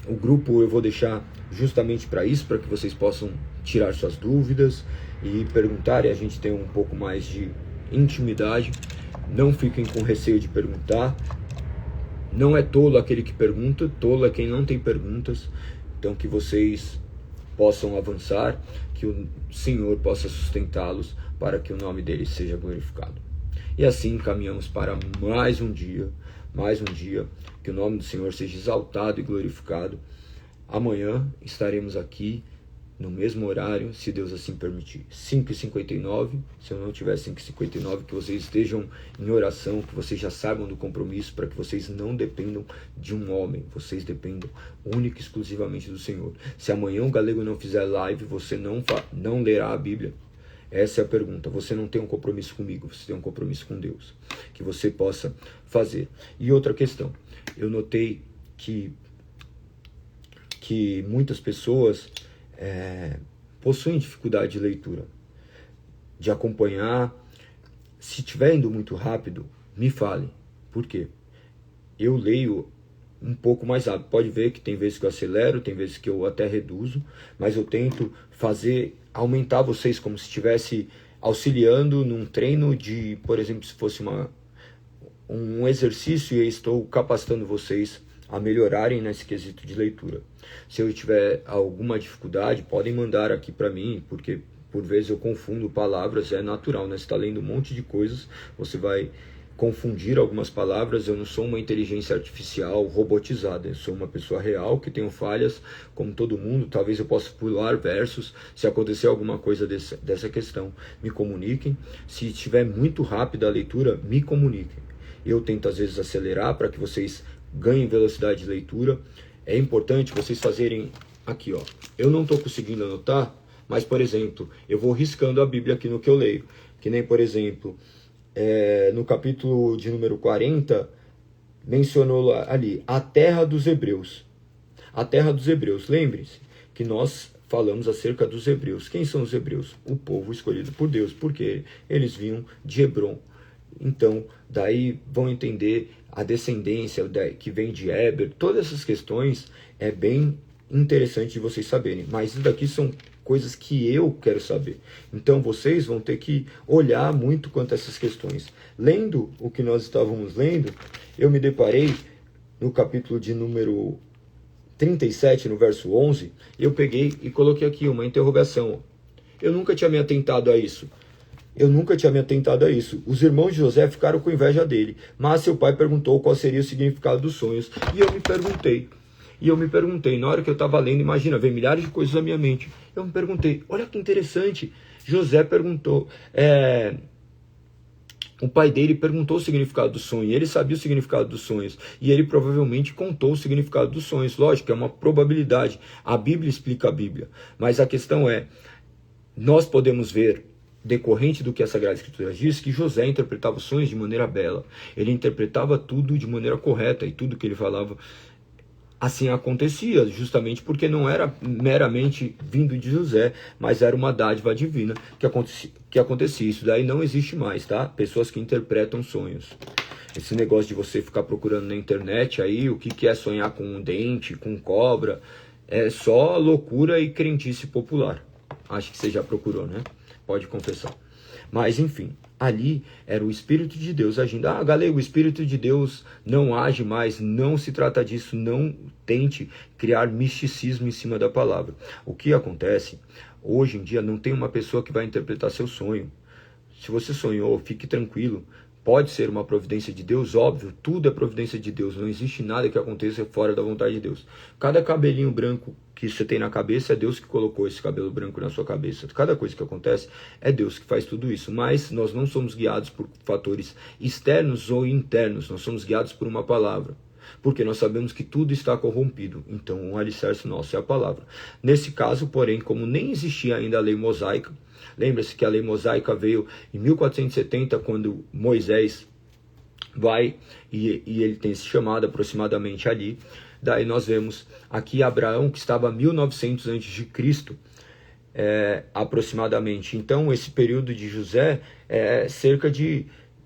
O grupo eu vou deixar justamente para isso, para que vocês possam tirar suas dúvidas e perguntar, e a gente tem um pouco mais de intimidade. Não fiquem com receio de perguntar. Não é tolo aquele que pergunta, tolo é quem não tem perguntas. Então que vocês possam avançar, que o Senhor possa sustentá-los para que o nome dele seja glorificado. E assim caminhamos para mais um dia, que o nome do Senhor seja exaltado e glorificado. Amanhã estaremos aqui no mesmo horário, se Deus assim permitir. 5h59, se eu não tiver 5h59, que vocês estejam em oração, que vocês já saibam do compromisso, para que vocês não dependam de um homem, vocês dependam única e exclusivamente do Senhor. Se amanhã o Galego não fizer live, você não lerá a Bíblia? Essa é a pergunta. Você não tem um compromisso comigo, você tem um compromisso com Deus, que você possa fazer. E outra questão, eu notei que muitas pessoas possuem dificuldade de leitura, de acompanhar. Se estiver indo muito rápido, me fale. Por quê? Eu leio um pouco mais rápido. Pode ver que tem vezes que eu acelero, tem vezes que eu até reduzo, mas eu tento aumentar vocês como se estivesse auxiliando num treino de, por exemplo, se fosse um exercício, e eu estou capacitando vocês a melhorarem nesse quesito de leitura. Se eu tiver alguma dificuldade, podem mandar aqui para mim, porque por vezes eu confundo palavras, é natural, né? Você está lendo um monte de coisas, você vai confundir algumas palavras. Eu não sou uma inteligência artificial robotizada, eu sou uma pessoa real que tenho falhas como todo mundo. Talvez eu possa pular versos. Se acontecer alguma coisa dessa questão, me comuniquem. Se estiver muito rápida a leitura, me comuniquem. Eu tento às vezes acelerar para que vocês ganhem velocidade de leitura. É importante vocês fazerem aqui, ó. Eu não estou conseguindo anotar, mas, por exemplo, eu vou riscando a Bíblia aqui no que eu leio. Que nem, por exemplo, no capítulo de número 40, mencionou ali a terra dos hebreus. A terra dos hebreus. Lembre-se que nós falamos acerca dos hebreus. Quem são os hebreus? O povo escolhido por Deus, porque eles vinham de Hebrom. Então, daí vão entender a descendência que vem de Éber. Todas essas questões é bem interessante de vocês saberem. Mas isso daqui são coisas que eu quero saber. Então, vocês vão ter que olhar muito quanto a essas questões. Lendo o que nós estávamos lendo, eu me deparei no capítulo de número 37, no verso 11, eu peguei e coloquei aqui uma interrogação. Eu nunca tinha me atentado a isso. Os irmãos de José ficaram com inveja dele, mas seu pai perguntou qual seria o significado dos sonhos. E eu me perguntei, na hora que eu estava lendo, imagina, veio milhares de coisas na minha mente. Eu me perguntei, olha que interessante, José perguntou, o pai dele perguntou o significado do sonho, e ele sabia o significado dos sonhos, e ele provavelmente contou o significado dos sonhos. Lógico, é uma probabilidade, a Bíblia explica a Bíblia, mas a questão é, nós podemos ver decorrente do que a Sagrada Escritura diz, que José interpretava os sonhos de maneira bela. Ele interpretava tudo de maneira correta, e tudo que ele falava assim acontecia, justamente porque não era meramente vindo de José, mas era uma dádiva divina que acontecia. Isso daí não existe mais, tá? Pessoas que interpretam sonhos. Esse negócio de você ficar procurando na internet aí o que é sonhar com um dente, com cobra, é só loucura e crentice popular. Acho que você já procurou, né? Pode confessar. Mas, enfim, ali era o Espírito de Deus agindo. Ah, galego, o Espírito de Deus não age mais, não se trata disso, não tente criar misticismo em cima da palavra. O que acontece, hoje em dia, não tem uma pessoa que vai interpretar seu sonho. Se você sonhou, fique tranquilo. Pode ser uma providência de Deus, óbvio, tudo é providência de Deus, não existe nada que aconteça fora da vontade de Deus. Cada cabelinho branco que você tem na cabeça, é Deus que colocou esse cabelo branco na sua cabeça. Cada coisa que acontece, é Deus que faz tudo isso. Mas nós não somos guiados por fatores externos ou internos, nós somos guiados por uma palavra. Porque nós sabemos que tudo está corrompido, então o alicerce nosso é a palavra. Nesse caso, porém, como nem existia ainda a lei mosaica, lembra-se que a lei mosaica veio em 1470, quando Moisés vai e ele tem esse chamado aproximadamente ali. Daí nós vemos aqui Abraão, que estava a 1900 a.C., aproximadamente. Então esse período de José é cerca de,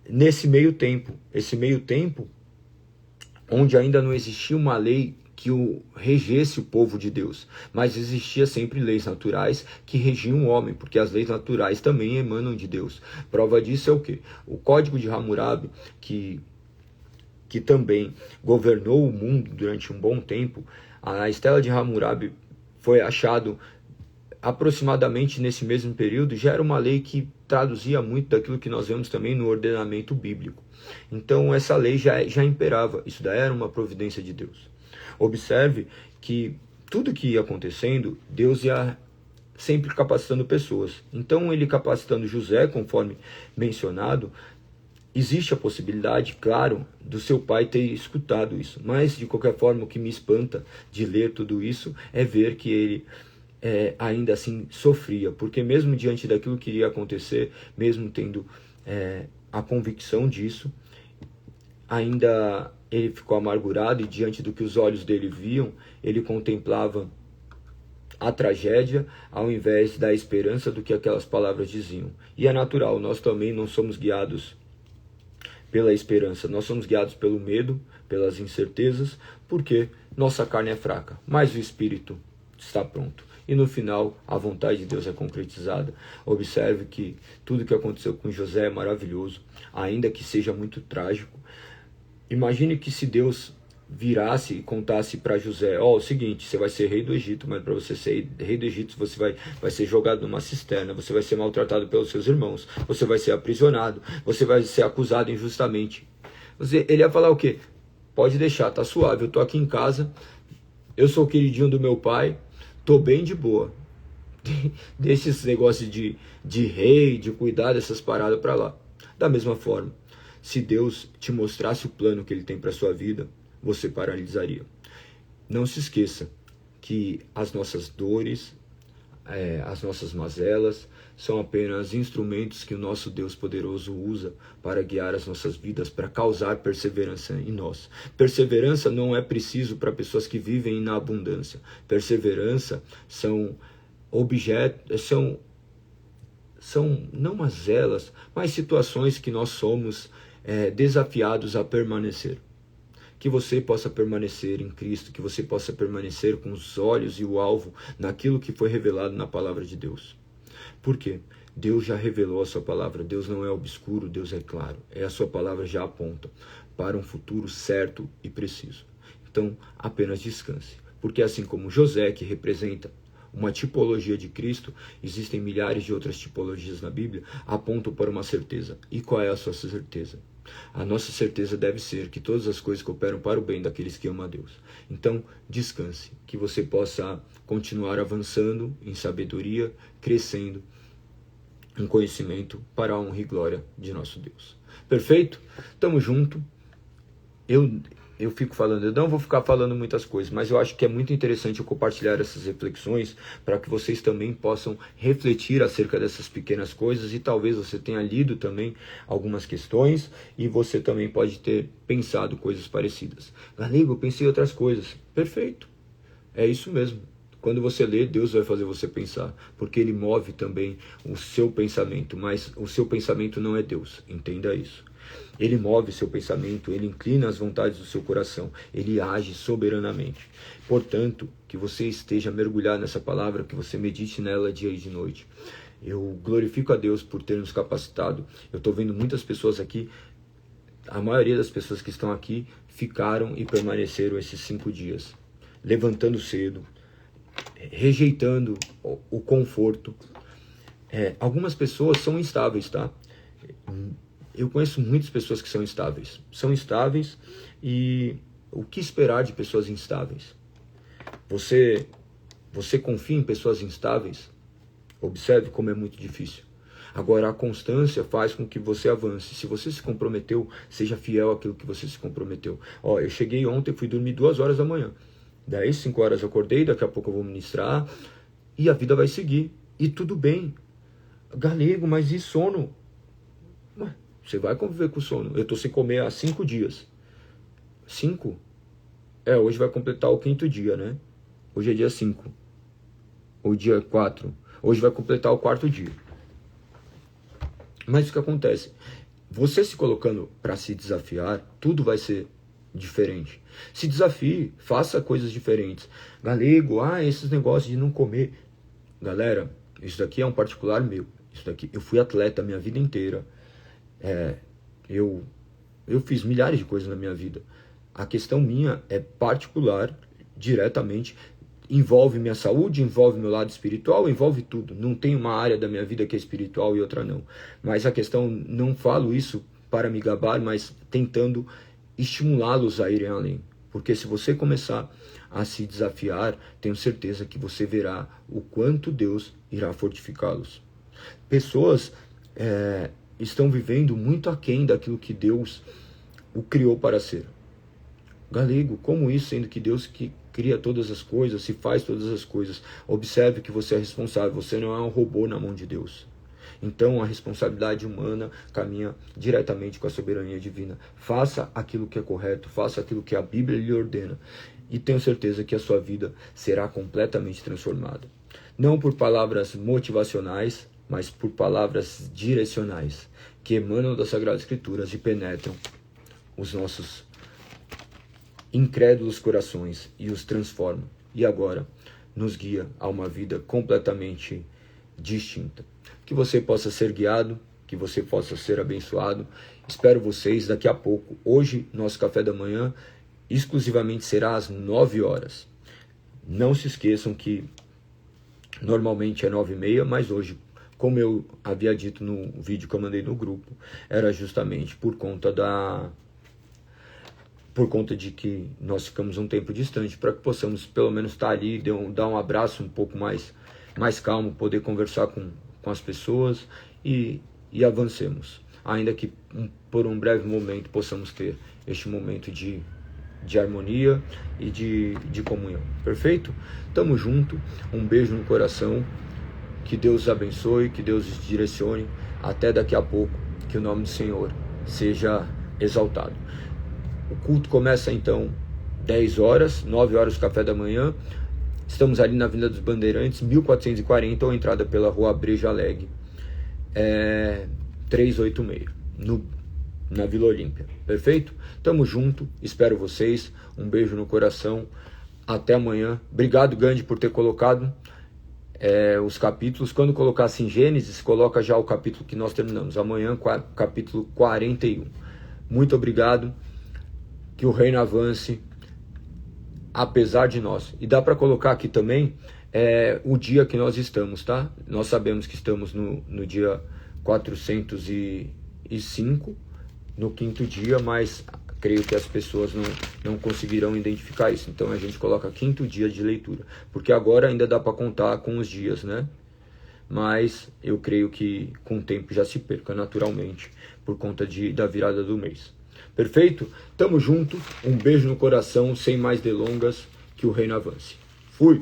nesse meio tempo, onde ainda não existia uma lei que regesse o povo de Deus, mas existia sempre leis naturais que regiam o homem, porque as leis naturais também emanam de Deus. Prova disso é o quê? O Código de Hammurabi, que também governou o mundo durante um bom tempo. A Estela de Hammurabi foi achado aproximadamente nesse mesmo período, já era uma lei que traduzia muito daquilo que nós vemos também no ordenamento bíblico. Então essa lei já imperava, isso daí era uma providência de Deus. Observe que tudo que ia acontecendo, Deus ia sempre capacitando pessoas. Então ele capacitando José, conforme mencionado, existe a possibilidade, claro, do seu pai ter escutado isso. Mas de qualquer forma, o que me espanta de ler tudo isso é ver que ele ainda assim sofria, porque mesmo diante daquilo que iria acontecer, mesmo tendo a convicção disso, ainda ele ficou amargurado, e diante do que os olhos dele viam, ele contemplava a tragédia ao invés da esperança do que aquelas palavras diziam. E é natural, nós também não somos guiados pela esperança, nós somos guiados pelo medo, pelas incertezas, porque nossa carne é fraca, mas o espírito está pronto. E no final, a vontade de Deus é concretizada. Observe que tudo que aconteceu com José é maravilhoso, ainda que seja muito trágico. Imagine que se Deus virasse e contasse para José: ó, o seguinte, você vai ser rei do Egito, mas para você ser rei do Egito, você vai ser jogado numa cisterna, você vai ser maltratado pelos seus irmãos, você vai ser aprisionado, você vai ser acusado injustamente. Ele ia falar o quê? Pode deixar, tá suave, eu tô aqui em casa, eu sou o queridinho do meu pai, tô bem de boa. Deixa esse negócio de rei, de cuidar dessas paradas para lá. Da mesma forma, se Deus te mostrasse o plano que Ele tem para sua vida, você paralisaria. Não se esqueça que as nossas dores, as nossas mazelas, são apenas instrumentos que o nosso Deus poderoso usa para guiar as nossas vidas, para causar perseverança em nós. Perseverança não é preciso para pessoas que vivem na abundância. Perseverança são objetos, são não mazelas, mas situações que nós somos desafiados a permanecer. Que você possa permanecer em Cristo, que você possa permanecer com os olhos e o alvo naquilo que foi revelado na palavra de Deus. Por quê? Deus já revelou a sua palavra, Deus não é obscuro, Deus é claro. A sua palavra já aponta para um futuro certo e preciso. Então, apenas descanse. Porque assim como José, que representa uma tipologia de Cristo, existem milhares de outras tipologias na Bíblia, apontam para uma certeza. E qual é a sua certeza? A nossa certeza deve ser que todas as coisas cooperam para o bem daqueles que amam a Deus. Então, descanse, que você possa continuar avançando em sabedoria, crescendo em conhecimento para a honra e glória de nosso Deus. Perfeito? Tamo junto. Eu eu fico falando, eu não vou ficar falando muitas coisas, mas eu acho que é muito interessante eu compartilhar essas reflexões para que vocês também possam refletir acerca dessas pequenas coisas e talvez você tenha lido também algumas questões e você também pode ter pensado coisas parecidas. Galego, eu pensei em outras coisas. Perfeito. É isso mesmo. Quando você lê, Deus vai fazer você pensar, porque Ele move também o seu pensamento, mas o seu pensamento não é Deus, entenda isso. Ele move seu pensamento, Ele inclina as vontades do seu coração, Ele age soberanamente. Portanto, que você esteja mergulhado nessa palavra, que você medite nela dia e de noite. Eu glorifico a Deus por ter nos capacitado. Eu estou vendo muitas pessoas aqui, a maioria das pessoas que estão aqui ficaram e permaneceram esses 5 dias, levantando cedo, rejeitando o conforto. Algumas pessoas são instáveis, tá? Eu conheço muitas pessoas que são instáveis. São instáveis e o que esperar de pessoas instáveis? Você confia em pessoas instáveis? Observe como é muito difícil. Agora, a constância faz com que você avance. Se você se comprometeu, seja fiel àquilo que você se comprometeu. Eu cheguei ontem, fui dormir 2 horas da manhã. 5 horas eu acordei, daqui a pouco eu vou ministrar e a vida vai seguir. E tudo bem. Galego, mas e sono? Você vai conviver com o sono. Eu estou sem comer há 5 dias. 5? Hoje vai completar o 5º dia, né? Hoje é dia 5. Ou dia 4. Hoje vai completar o 4º dia. Mas o que acontece? Você se colocando para se desafiar, tudo vai ser diferente. Se desafie, faça coisas diferentes. Galego, esses negócios de não comer. Galera, isso daqui é um particular meu. Isso daqui, eu fui atleta a minha vida inteira. Eu fiz milhares de coisas na minha vida. A questão minha é particular, diretamente. Envolve minha saúde, envolve meu lado espiritual, envolve tudo. Não tem uma área da minha vida que é espiritual e outra não. Mas a questão, não falo isso para me gabar, mas tentando estimulá-los a irem além. Porque se você começar a se desafiar, tenho certeza que você verá o quanto Deus irá fortificá-los. Pessoas estão vivendo muito aquém daquilo que Deus o criou para ser. Galego, como isso, sendo que Deus que cria todas as coisas, se faz todas as coisas? Observe que você é responsável, você não é um robô na mão de Deus. Então a responsabilidade humana caminha diretamente com a soberania divina. Faça aquilo que é correto, faça aquilo que a Bíblia lhe ordena. E tenho certeza que a sua vida será completamente transformada. Não por palavras motivacionais, mas por palavras direcionais, que emanam das Sagradas Escrituras e penetram os nossos incrédulos corações e os transformam. E agora nos guia a uma vida completamente distinta. Que você possa ser guiado, que você possa ser abençoado. Espero vocês daqui a pouco. Hoje, nosso café da manhã exclusivamente será às 9 horas. Não se esqueçam que normalmente é 9h30, mas hoje, como eu havia dito no vídeo que eu mandei no grupo, era justamente por conta de que nós ficamos um tempo distante, para que possamos pelo menos estar ali, dar um abraço um pouco mais calmo, poder conversar com as pessoas e avancemos. Ainda que por um breve momento possamos ter este momento de harmonia e de comunhão. Perfeito? Tamo junto, um beijo no coração, que Deus os abençoe, que Deus os direcione. Até daqui a pouco, que o nome do Senhor seja exaltado. O culto começa então 10 horas, 9 horas o café da manhã. Estamos ali na Avenida dos Bandeirantes, 1440, ou entrada pela Rua Breja Alegre, 386, na Vila Olímpia. Perfeito? Tamo junto, espero vocês. Um beijo no coração. Até amanhã. Obrigado, Gandhi, por ter colocado os capítulos. Quando colocasse em Gênesis, coloca já o capítulo que nós terminamos. Amanhã, capítulo 41. Muito obrigado. Que o reino avance, apesar de nós. E dá para colocar aqui também o dia que nós estamos, tá? Nós sabemos que estamos no dia 405, no 5º dia, mas creio que as pessoas não conseguirão identificar isso. Então a gente coloca 5º dia de leitura, porque agora ainda dá para contar com os dias, né? Mas eu creio que com o tempo já se perca naturalmente, por conta da virada do mês. Perfeito? Tamo junto, um beijo no coração, sem mais delongas, que o reino avance. Fui!